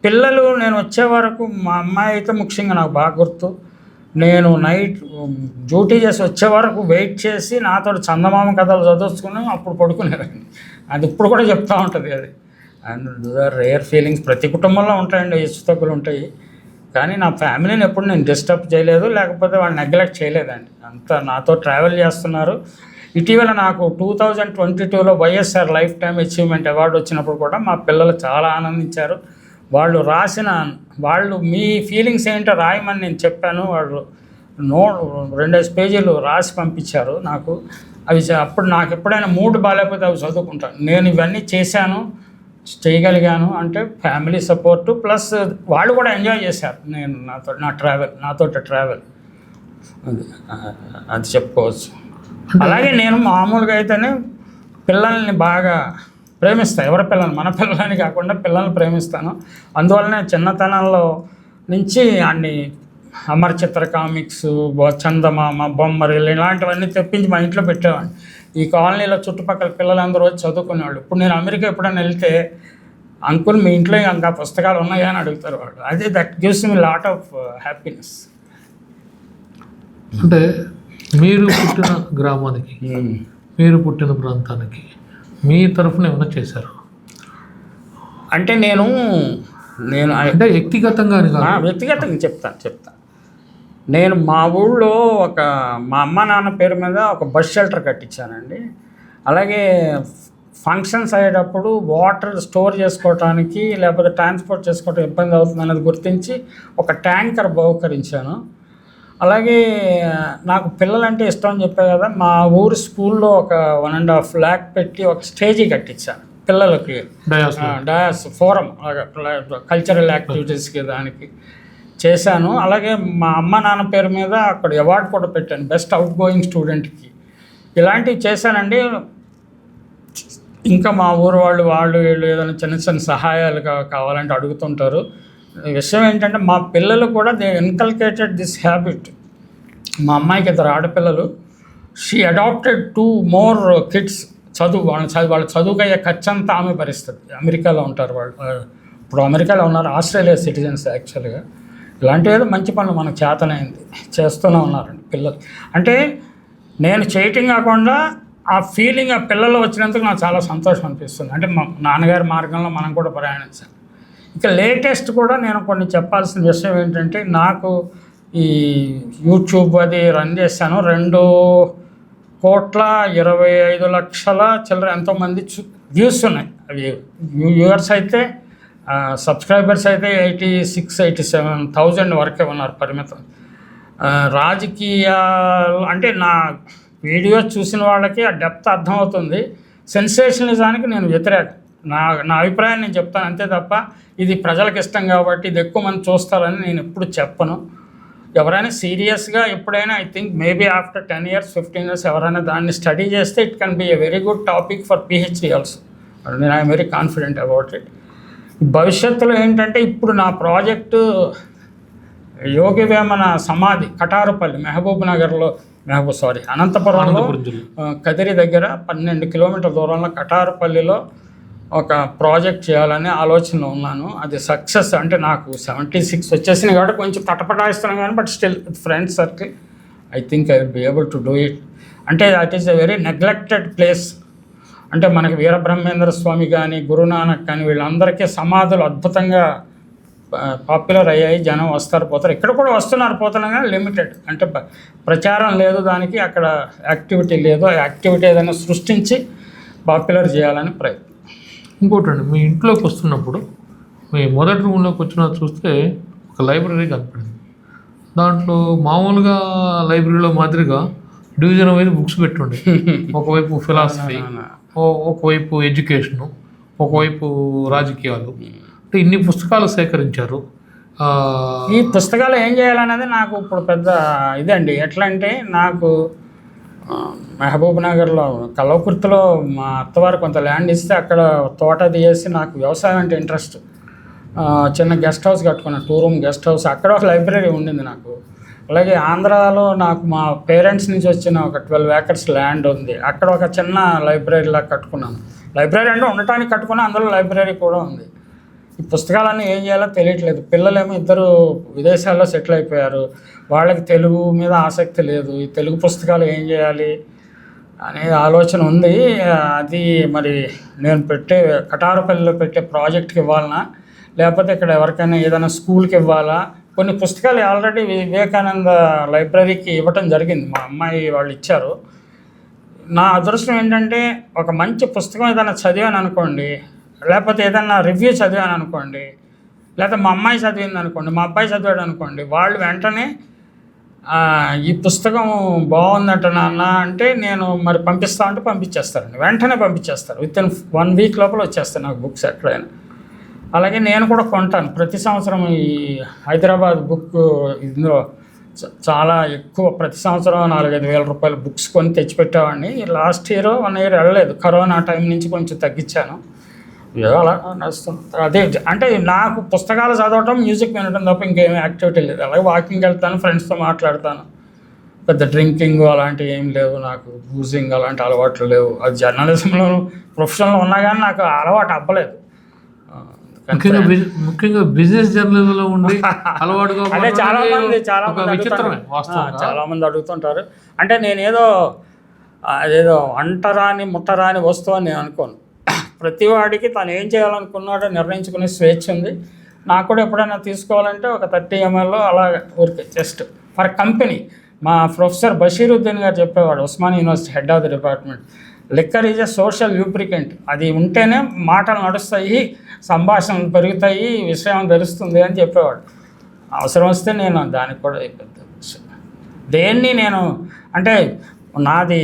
పిల్లలు నేను వచ్చే వరకు, మా అమ్మాయి అయితే ముఖ్యంగా నాకు బాగా గుర్తు, నేను నైట్ డ్యూటీ చేసి వచ్చే వరకు వెయిట్ చేసి నాతో చందమామ కథలు చదువుకుని అప్పుడు పడుకునేవాడిని. అది ఇప్పుడు కూడా చెప్తూ ఉంటుంది. అది అండ్ రేర్ ఫీలింగ్స్ ప్రతి కుటుంబంలో ఉంటాయండి, హెచ్చుతగ్గులు ఉంటాయి. కానీ నా ఫ్యామిలీని ఎప్పుడు నేను డిస్టర్బ్ చేయలేదు, లేకపోతే వాళ్ళు నెగ్లెక్ట్ చేయలేదండి. అంతా నాతో ట్రావెల్ చేస్తున్నారు. ఇటీవల నాకు 2022లో YSR life time achievement award వచ్చినప్పుడు కూడా మా పిల్లలు చాలా ఆనందించారు. వాళ్ళు మీ ఫీలింగ్స్ ఏంటో రాయమని నేను చెప్పాను. వాళ్ళు 2 పేజీలు రాసి పంపించారు నాకు. అప్పుడు నాకు ఎప్పుడైనా మూడ్ బాగాలేకపోతే అవి చదువుకుంటాను. నేను ఇవన్నీ చేశాను, చేయగలిగాను అంటే ఫ్యామిలీ సపోర్టు ప్లస్ వాళ్ళు కూడా ఎంజాయ్ చేశారు నేను నాతో ట్రావెల్ అది చెప్పుకోవచ్చు. అలాగే నేను మామూలుగా అయితేనే పిల్లల్ని బాగా ప్రేమిస్తాను. ఎవరి పిల్లల్ని, మన పిల్లలని కాకుండా పిల్లల్ని ప్రేమిస్తాను. అందువల్లనే చిన్నతనంలో నుంచి అన్ని అమర్ చిత్ర కామిక్స్, చందమామ, బొమ్మరిల్లు ఇలాంటివన్నీ తెప్పించి మా ఇంట్లో పెట్టేవాడిని. ఈ కాలనీలో చుట్టుపక్కల పిల్లలందరూ వచ్చి చదువుకునేవాళ్ళు. ఇప్పుడు నేను అమెరికా ఎప్పుడైనా వెళ్తే అంకుల్ మీ ఇంట్లో ఇంకా పుస్తకాలు ఉన్నాయా అని అడుగుతారు వాళ్ళు. అదే that gives me lot of happiness. అంటే మీరు పుట్టిన గ్రామానికి, మీరు పుట్టిన ప్రాంతానికి మీ తరఫున ఏమైనా చేశారు అంటే నేను అంటే వ్యక్తిగతంగా వ్యక్తిగతంగా చెప్తాను. నేను మా ఊళ్ళో మా అమ్మ నాన్న పేరు మీద ఒక బస్ షెల్టర్ కట్టించానండి. అలాగే ఫంక్షన్స్ అయ్యేటప్పుడు వాటర్ స్టోర్ చేసుకోవటానికి లేకపోతే ట్రాన్స్పోర్ట్ చేసుకోవటం ఇబ్బంది అవుతుంది అనేది గుర్తించి ఒక ట్యాంకర్ బహుకరించాను. అలాగే నాకు పిల్లలంటే ఇష్టం అని చెప్పా కదా, మా ఊరు స్కూల్లో ఒక 1.5 lakh పెట్టి ఒక స్టేజీ కట్టించాను పిల్లలకి, డయాస్ ఫోరం కల్చరల్ యాక్టివిటీస్కి దానికి చేశాను. అలాగే మా అమ్మ నాన్న పేరు మీద అక్కడ అవార్డు కూడా పెట్టాను బెస్ట్ అవుట్ గోయింగ్ స్టూడెంట్కి. ఇలాంటివి చేశానండి. ఇంకా మా ఊరు వాళ్ళు ఏదైనా చిన్న సహాయాలు కావాలంటే అడుగుతుంటారు. విషయం ఏంటంటే మా పిల్లలు కూడా దే ఇన్కల్కేటెడ్ దిస్ హ్యాబిట్. మా అమ్మాయికి 2 ఆడపిల్లలు. She adopted 2 more kids. వాళ్ళ చదువుకయ్యే ఖర్చు అంతా ఆమె భరిస్తుంది. అమెరికాలో ఉంటారు వాళ్ళు. ఇప్పుడు అమెరికాలో ఉన్నారు, ఆస్ట్రేలియా సిటిజన్స్ యాక్చువల్గా. ఇలాంటివి ఏదో మంచి పనులు మనకు చేతనైంది చేస్తూనే ఉన్నారండి పిల్లలు. అంటే నేను చేయటం కాకుండా ఆ ఫీలింగ్ ఆ పిల్లలు వచ్చినందుకు నాకు చాలా సంతోషం అనిపిస్తుంది. అంటే మా నాన్నగారి మార్గంలో మనం కూడా ప్రయాణించాలి. ఇక లేటెస్ట్ కూడా నేను కొన్ని చెప్పాల్సిన విషయం ఏంటంటే, నాకు ఈ యూట్యూబ్ అది రన్ చేశాను. 2,25,00,000 చిల్లర ఎంతోమంది వ్యూస్ ఉన్నాయి. అవి వ్యూవర్స్ అయితే సబ్స్క్రైబర్స్ అయితే 86,000-87,000 వరకే ఉన్నారు పరిమితం. రాజకీయాలు అంటే నా వీడియోస్ చూసిన వాళ్ళకి ఆ డెప్త్ అర్థమవుతుంది. సెన్సేషనలిజానికి నేను వ్యతిరేకం. నా అభిప్రాయం నేను చెప్తాను అంతే తప్ప ఇది ప్రజలకు ఇష్టం కాబట్టి ఇది ఎక్కువ మంది చూస్తారని నేను ఎప్పుడు చెప్పను. ఎవరైనా సీరియస్గా ఎప్పుడైనా I think maybe after 10 years 15 years ఎవరైనా దాన్ని స్టడీ చేస్తే it can be a very good topic for PhD also. నేను I'm very confident about it. భవిష్యత్తులో ఏంటంటే ఇప్పుడు నా ప్రాజెక్టు యోగి వేమన సమాధి కటారుపల్లి అనంతపురంలో కదిరి దగ్గర 12 కిలోమీటర్ల దూరంలో కటారుపల్లిలో ఒక ప్రాజెక్ట్ చేయాలని ఆలోచనలో ఉన్నాను. అది సక్సెస్ అంటే నాకు 76 వచ్చేసినాయి కాబట్టి కొంచెం తటపటాయిస్తున్నాను కానీ but still friends circle I think I will be able to do it. అంటే that is a very neglected place. అంటే మనకి వీరబ్రహ్మేంద్ర స్వామి కానీ గురునానక్ కానీ వీళ్ళందరికీ సమాధులు అద్భుతంగా పాపులర్ అయ్యాయి. జనం వస్తారు పోతారు, ఇక్కడ కూడా వస్తున్నారు పోతున్నారు కానీ లిమిటెడ్. అంటే ప్రచారం లేదు దానికి, అక్కడ యాక్టివిటీ లేదు. ఆ యాక్టివిటీ ఏదైనా సృష్టించి పాపులర్ చేయాలని ప్రయత్నం. ఇంకోటండి, మీ ఇంట్లోకి వస్తున్నప్పుడు మీ మొదటి రూమ్లోకి వచ్చిన చూస్తే ఒక లైబ్రరీ కనపడింది. దాంట్లో మామూలుగా లైబ్రరీలో మాదిరిగా డివిజన్ వైజ్ బుక్స్ పెట్టుండే. ఒకవైపు ఫిలాసఫీ, ఒకవైపు ఎడ్యుకేషను, ఒకవైపు రాజకీయాలు. అంటే ఇన్ని పుస్తకాలు సేకరించారు. ఈ పుస్తకాలు ఏం చేయాలనేది నాకు ఇప్పుడు పెద్ద ఇదండి. ఎట్లా అంటే నాకు మహబూబ్ నగర్లో కల్వకుర్తిలో మా అత్తవారు కొంత ల్యాండ్ ఇస్తే అక్కడ తోట తీసి నాకు వ్యవసాయం అంటే ఇంట్రెస్ట్. చిన్న గెస్ట్ హౌస్ కట్టుకున్నాను, 2 room గెస్ట్ హౌస్. అక్కడ ఒక లైబ్రరీ ఉండింది నాకు. అలాగే ఆంధ్రాలో నాకు మా పేరెంట్స్ నుంచి వచ్చిన ఒక 12 acres ల్యాండ్ ఉంది. అక్కడ ఒక చిన్న లైబ్రరీలా కట్టుకున్నాను. లైబ్రరీ అంటే ఉండటానికి కట్టుకున్నా, అందులో లైబ్రరీ కూడా ఉంది. ఈ పుస్తకాలన్నీ ఏం చేయాలో తెలియట్లేదు. పిల్లలేమో 2 విదేశాల్లో సెటిల్ అయిపోయారు. వాళ్ళకి తెలుగు మీద ఆసక్తి లేదు. ఈ తెలుగు పుస్తకాలు ఏం చేయాలి అనే ఆలోచన ఉంది. అది మరి నేను కటారుపల్లిలో పెట్టే ప్రాజెక్ట్కి ఇవ్వాలనా, లేకపోతే ఇక్కడ ఎవరికైనా ఏదైనా స్కూల్కి ఇవ్వాలా. కొన్ని పుస్తకాలు ఆల్రెడీ వివేకానంద లైబ్రరీకి ఇవ్వటం జరిగింది. మా అమ్మాయి వాళ్ళు ఇచ్చారు. నా అదృష్టం ఏంటంటే ఒక మంచి పుస్తకం ఏదైనా చదివాను అనుకోండి, లేకపోతే ఏదైనా రివ్యూ చదివాను అనుకోండి, లేకపోతే మా అమ్మాయి చదివింది అనుకోండి, మా అబ్బాయి చదివాడు అనుకోండి, వాళ్ళు వెంటనే ఈ పుస్తకం బాగుందట నాన్న అంటే నేను మరి పంపిస్తా అంటే పంపించేస్తారండి, వెంటనే పంపించేస్తారు. విత్ ఇన్ 1 వీక్ లోపల వచ్చేస్తాయి నాకు బుక్స్ ఎక్కడైనా. అలాగే నేను కూడా కొంటాను ప్రతి సంవత్సరం. ఈ హైదరాబాద్ బుక్ ఇందులో చాలా ఎక్కువ, ప్రతి సంవత్సరం 4-5 వేల రూపాయల బుక్స్ కొని తెచ్చిపెట్టేవాడిని. లాస్ట్ ఇయర్ 1 ఇయర్ వెళ్ళలేదు, కరోనా టైం నుంచి కొంచెం తగ్గించాను. ఏదో అలా నడుస్తుంది. అదే అంటే నాకు పుస్తకాలు చదవటం, మ్యూజిక్ వినడం తప్ప ఇంకేమీ యాక్టివిటీ లేదు. అలాగే వాకింగ్ వెళ్తాను, ఫ్రెండ్స్తో మాట్లాడతాను. పెద్ద డ్రింకింగ్ అలాంటివి ఏం లేవు నాకు, బూజింగ్ అలాంటి అలవాట్లు లేవు. అది జర్నలిజంలో ప్రొఫెషన్లో ఉన్నా కానీ నాకు అలవాటు అవ్వలేదు. ముఖ్యంగా బిజినెస్ జర్నలిజంలో ఉండి అలవాటుగా అదే చాలా మంది అడుగుతుంటారు. అంటే నేనేదో అదేదో అంటరాని ముట్టరాని వస్తువు అని నేను అనుకోను. ప్రతివాడికి తను ఏం చేయాలనుకున్నాడో నిర్ణయించుకునే స్వేచ్ఛ ఉంది. నాకు కూడా ఎప్పుడైనా తీసుకోవాలంటే ఒక 30 ml అలా ఊరికే జస్ట్ ఫర్ కంపెనీ. మా ప్రొఫెసర్ బషీరుద్దీన్ గారు చెప్పేవాడు, Osmania university head of the department, liquor is a social lubricant. అది ఉంటేనే మాటలు నడుస్తాయి, సంభాషణలు పెరుగుతాయి, విషయం తెలుస్తుంది అని చెప్పేవాడు. అవసరం వస్తే నేను దానికి కూడా పెద్ద దేన్ని నేను అంటే నాది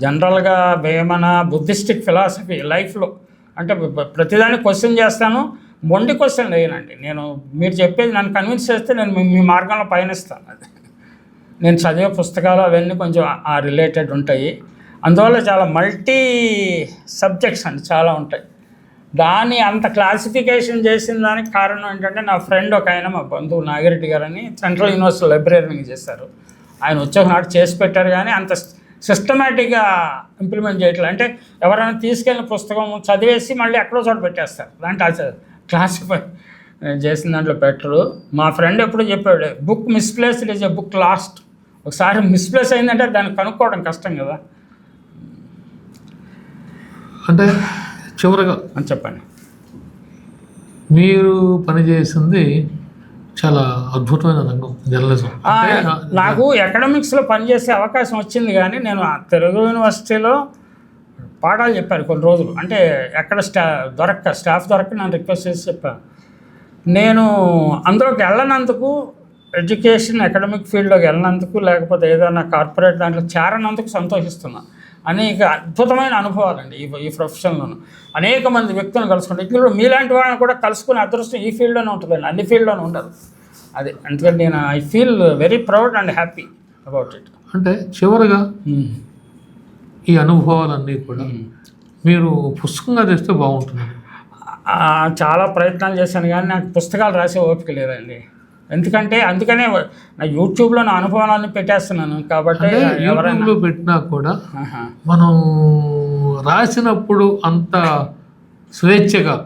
జనరల్గా వేమన బుద్ధిస్టిక్ ఫిలాసఫీ లైఫ్లో. అంటే ప్రతిదాన్ని క్వశ్చన్ చేస్తాను, మొండి క్వశ్చన్ లేనండి. నేను మీరు చెప్పేది నన్ను కన్విన్స్ చేస్తే నేను మీ మార్గంలో పయనిస్తాను. అది నేను చదివే పుస్తకాలు అవన్నీ కొంచెం ఆ రిలేటెడ్ ఉంటాయి. అందువల్ల చాలా మల్టీ సబ్జెక్ట్స్ అండి చాలా ఉంటాయి. దాన్ని అంత క్లాసిఫికేషన్ చేసిన దానికి కారణం ఏంటంటే నా ఫ్రెండ్ ఒక ఆయన, మా బంధువు నాగిరెడ్డి గారని సెంట్రల్ యూనివర్సిటీ లైబ్రరీని చేశారు. ఆయన వచ్చే నాడు చేసి పెట్టారు, కానీ అంత సిస్టమేటిక్గా ఇంప్లిమెంట్ చేయట్లేదు. అంటే ఎవరైనా తీసుకెళ్ళిన పుస్తకం చదివేసి మళ్ళీ ఎక్కడో చోట పెట్టేస్తారు, దాంట్లో క్లాసిఫై చేసిన దాంట్లో పెట్టరు. మా ఫ్రెండ్ ఎప్పుడు చెప్పాడు, book misplaced is a book last. ఒకసారి మిస్ప్లేస్ అయిందంటే దాన్ని కనుక్కోవడం కష్టం కదా. అంటే చివరగా అని చెప్పండి. మీరు పనిచేసింది చాలా అద్భుతమైన రంగం జర్నలిజం. నాకు ఎకడమిక్స్లో పనిచేసే అవకాశం వచ్చింది, కానీ నేను తెలుగు యూనివర్సిటీలో పాఠాలు చెప్పాను కొన్ని రోజులు. అంటే ఎక్కడ స్టాఫ్ దొరక్క నన్ను రిక్వెస్ట్ చేసి చెప్పాను. నేను అందులోకి వెళ్ళినందుకు, ఎడ్యుకేషన్ అకాడమిక్ ఫీల్డ్లోకి వెళ్ళినందుకు, లేకపోతే ఏదైనా కార్పొరేట్ దాంట్లో చేరనందుకు సంతోషిస్తున్నాను. అనేక అద్భుతమైన అనుభవాలండి ఈ ప్రొఫెషన్లోనూ. అనేక మంది వ్యక్తులను కలుసుకుంటే, ఇక్కడ మీలాంటి వాళ్ళని కూడా కలుసుకునే అదృష్టం ఈ ఫీల్డ్లోనే ఉంటుందండి, అన్ని ఫీల్డ్లోనే ఉండదు. అది అందుకని నేను I feel very proud and happy about it. అంటే చివరిగా ఈ అనుభవాలన్నీ కూడా మీరు పుస్తకంగా తెస్తే బాగుంటుంది. చాలా ప్రయత్నాలు చేశాను, కానీ నాకు పుస్తకాలు రాసే ఓపిక లేదండి. ఎందుకంటే అందుకనే నా యూట్యూబ్లో నా అనుభవాలన్నీ పెట్టేస్తున్నాను. కాబట్టి యూట్యూబ్లో పెట్టినా కూడా మనం రాసినప్పుడు అంత స్వేచ్ఛగా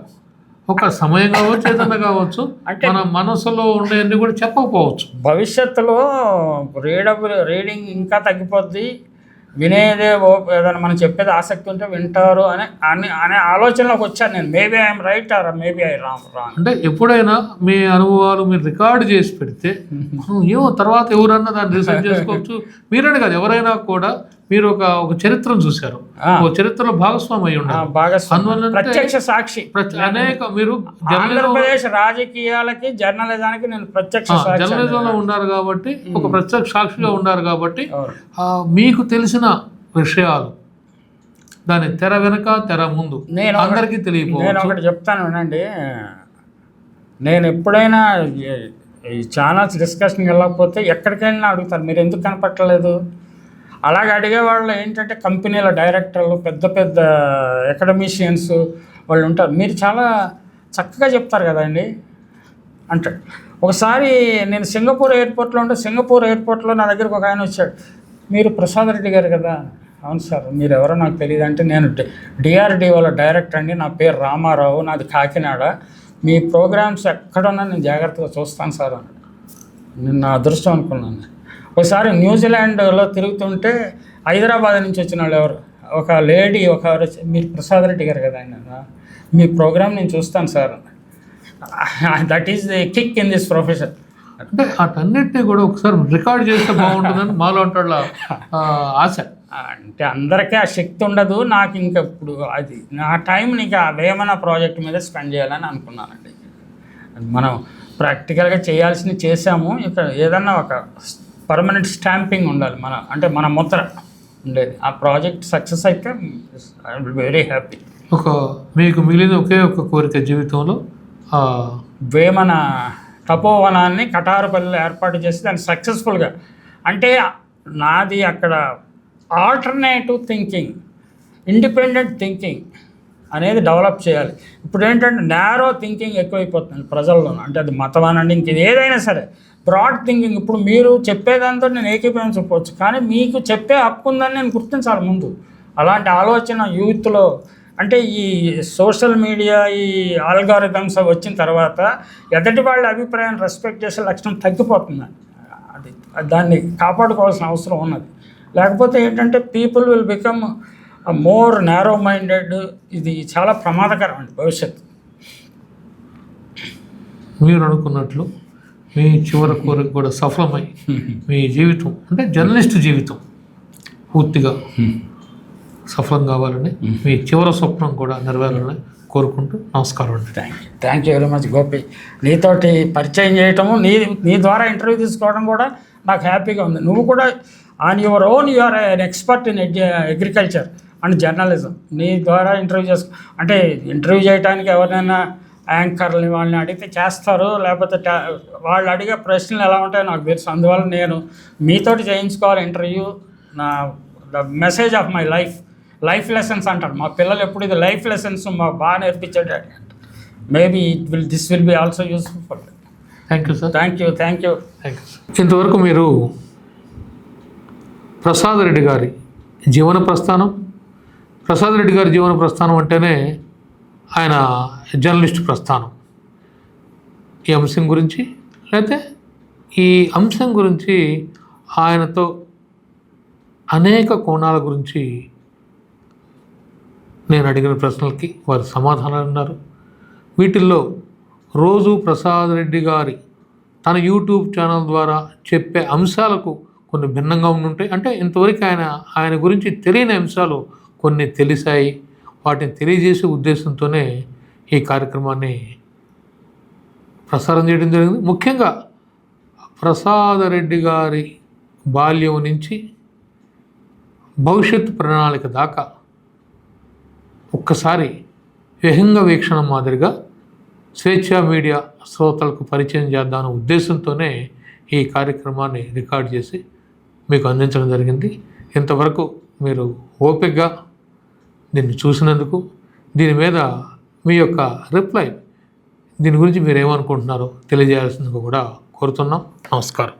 ఒక సమయం కావచ్చు, ఏదన్నా కావచ్చు, అంటే మన మనసులో ఉండేవన్నీ కూడా చెప్పకపోవచ్చు. భవిష్యత్తులో రీడింగ్ ఇంకా తగ్గిపోద్ది, వినేదే ఏదైనా మనం చెప్పేది ఆసక్తి ఉంటే వింటారు అనే ఆలోచనలోకి వచ్చాను నేను. Maybe I'm right or maybe I wrong. అంటే ఎప్పుడైనా మీ అనుభవాలు మీరు రికార్డు చేసి పెడితే ఏమో తర్వాత ఎవరన్నా దాన్ని రీసెర్చ్ చేసుకోవచ్చు. మీరని కాదు, ఎవరైనా కూడా మీరు ఒక చరిత్రను చూశారు, ఒక చరిత్రలో భాగస్వామి అయి ఉన్నారు, ప్రత్యక్ష సాక్షి. అనేక మీరు ఆంధ్రప్రదేశ్ రాజకీయాలకి జర్నలిజానికి నేను ప్రత్యక్ష జర్నలిజంలో ఉన్నారు కాబట్టి, ఒక ప్రత్యక్ష సాక్షిగా ఉన్నారు కాబట్టి మీకు తెలిసిన విషయాలు దాని తెర వెనక తెర ముందు అందరికీ తెలియదు. నేను ఒకటి చెప్తాను వినండి. నేను ఎప్పుడైనా ఈ ఛానల్స్ డిస్కషన్కి వెళ్ళకపోతే ఎక్కడికైనా అడుగుతారు, మీరు ఎందుకు కనపట్టలేదు. అలాగే అడిగేవాళ్ళు ఏంటంటే కంపెనీల డైరెక్టర్లు, పెద్ద పెద్ద అకాడమిషియన్స్ వాళ్ళు ఉంటారు, మీరు చాలా చక్కగా చెప్తారు కదండి అంటాడు. ఒకసారి నేను సింగపూర్ ఎయిర్పోర్ట్లో ఉంటే, సింగపూర్ ఎయిర్పోర్ట్లో నా దగ్గరకు ఒక ఆయన వచ్చాడు, మీరు ప్రసాద్ రెడ్డి గారు కదా. అవును సార్, మీరు ఎవరో నాకు తెలియదు అంటే, నేను డిఆర్డిఓల డైరెక్టర్ అండి, నా పేరు రామారావు, నాది కాకినాడ, మీ ప్రోగ్రామ్స్ ఎక్కడున్నా నేను జాగ్రత్తగా చూస్తాను సార్ అన్నాడు. నేను నా అదృష్టం అనుకున్నాను. ఒకసారి న్యూజిలాండ్లో తిరుగుతుంటే హైదరాబాద్ నుంచి వచ్చిన వాళ్ళు ఎవరు, ఒక లేడీ మీరు ప్రసాద్ రెడ్డి గారు కదా ఆయన, మీ ప్రోగ్రామ్ నేను చూస్తాను sir. That is the kick in this profession. అంటే అటన్నిటినీ కూడా ఒకసారి రికార్డ్ చేస్తే బాగుంటుందని మాలో అంటాడు ఆశ. అంటే అందరికీ ఆ శక్తి ఉండదు. నాకు ఇంకా ఇప్పుడు అది నా టైంని ఇంకా వేమన ప్రాజెక్ట్ మీద స్పెండ్ చేయాలని అనుకున్నానండి. మనం ప్రాక్టికల్గా చేయాల్సింది చేసాము. ఇక ఏదన్నా ఒక పర్మనెంట్ స్టాంపింగ్ ఉండాలి, మన ముద్ర ఉండేది. ఆ ప్రాజెక్ట్ సక్సెస్ అయితే I will be very happy. మీకు మిగిలిన ఒకే ఒక కోరిక జీవితంలో, వేమన తపోవనాన్ని కటారుపల్లిలో ఏర్పాటు చేసి దాన్ని సక్సెస్ఫుల్గా, అంటే నాది అక్కడ ఆల్టర్నేటివ్ థింకింగ్, ఇండిపెండెంట్ థింకింగ్ అనేది డెవలప్ చేయాలి. ఇప్పుడు ఏంటంటే నేరో థింకింగ్ ఎక్కువైపోతుంది ప్రజల్లో, అంటే అది మతం అనండి ఇంకేది ఏదైనా సరే. బ్రాడ్ థింకింగ్, ఇప్పుడు మీరు చెప్పేదాంతో నేను ఏకీభవించకపోవచ్చు, కానీ మీకు చెప్పే హక్కు ఉందని నేను గుర్తించాలి ముందు. అలాంటి ఆలోచన యూత్లో, అంటే ఈ సోషల్ మీడియా, ఈ ఆల్గారిథమ్స్ వచ్చిన తర్వాత ఎదటి వాళ్ళ అభిప్రాయాన్ని రెస్పెక్ట్ చేసే లక్షణం తగ్గిపోతుంది. అది దాన్ని కాపాడుకోవాల్సిన అవసరం ఉన్నది. లేకపోతే ఏంటంటే people will become more narrow minded. ఇది చాలా ప్రమాదకరం అండి భవిష్యత్తు. మీరు అనుకున్నట్లు మీ చివరి కోరిక కూడా సఫలమై మీ జీవితం, అంటే జర్నలిస్ట్ జీవితం పూర్తిగా సఫలం కావాలని, మీ చివరి స్వప్నం కూడా నెరవేరాలని కోరుకుంటూ నమస్కారం అండి. Thank you very much Gopi. నీతోటి పరిచయం చేయటము, నీ ద్వారా ఇంటర్వ్యూ తీసుకోవడం కూడా నాకు హ్యాపీగా ఉంది. నువ్వు కూడా on your own you are an expert in agriculture and journalism. నీ ద్వారా ఇంటర్వ్యూ అంటే ఇంటర్వ్యూ చేయడానికి ఎవరైనా యాంకర్ని వాళ్ళని అడిగితే చేస్తారు, లేకపోతే వాళ్ళు అడిగే ప్రశ్నలు ఎలా ఉంటాయో నాకు తెలుసు. అందువల్ల నేను మీతోటి చేయించుకోవాలి interview. The message of my life lessons అంటారు మా పిల్లలు ఎప్పుడు, ఇది లైఫ్ లెసన్స్ మాకు బాగా నేర్పించాడు అంటే maybe this will be also useful for. Thank you sir. Thank you. ఇంతవరకు మీరు ప్రసాద్ రెడ్డి గారి జీవన ప్రస్థానం, ప్రసాద్ రెడ్డి గారి జీవన ప్రస్థానం అంటేనే ఆయన జర్నలిస్ట్ ప్రస్థానం, ఈ అంశం గురించి, లేకపోతే ఈ అంశం గురించి ఆయనతో అనేక కోణాల గురించి నేను అడిగిన ప్రశ్నలకి వారు సమాధానాలు ఉన్నారు. వీటిల్లో రోజు ప్రసాద్ రెడ్డి గారి తన యూట్యూబ్ ఛానల్ ద్వారా చెప్పే అంశాలకు కొన్ని భిన్నంగా ఉండుంటాయి. అంటే ఇంతవరకు ఆయన గురించి తెలియని అంశాలు కొన్ని తెలిసాయి. వాటిని తెలియజేసే ఉద్దేశంతోనే ఈ కార్యక్రమాన్ని ప్రసారం చేయడం జరిగింది. ముఖ్యంగా ప్రసాద్ రెడ్డి గారి బాల్యం నుంచి భవిష్యత్తు ప్రణాళిక దాకా ఒక్కసారి విహంగ వీక్షణ మాదిరిగా స్వేచ్ఛా మీడియా శ్రోతలకు పరిచయం చేద్దామనే ఉద్దేశంతోనే ఈ కార్యక్రమాన్ని రికార్డ్ చేసి మీకు అందించడం జరిగింది. ఇంతవరకు మీరు ఓపికగా దీన్ని చూసినందుకు, దీని మీద మీ యొక్క రిప్లై, దీని గురించి మీరు ఏమనుకుంటున్నారో తెలియజేయాల్సిందిగా కూడా కోరుతున్నాం. నమస్కారం.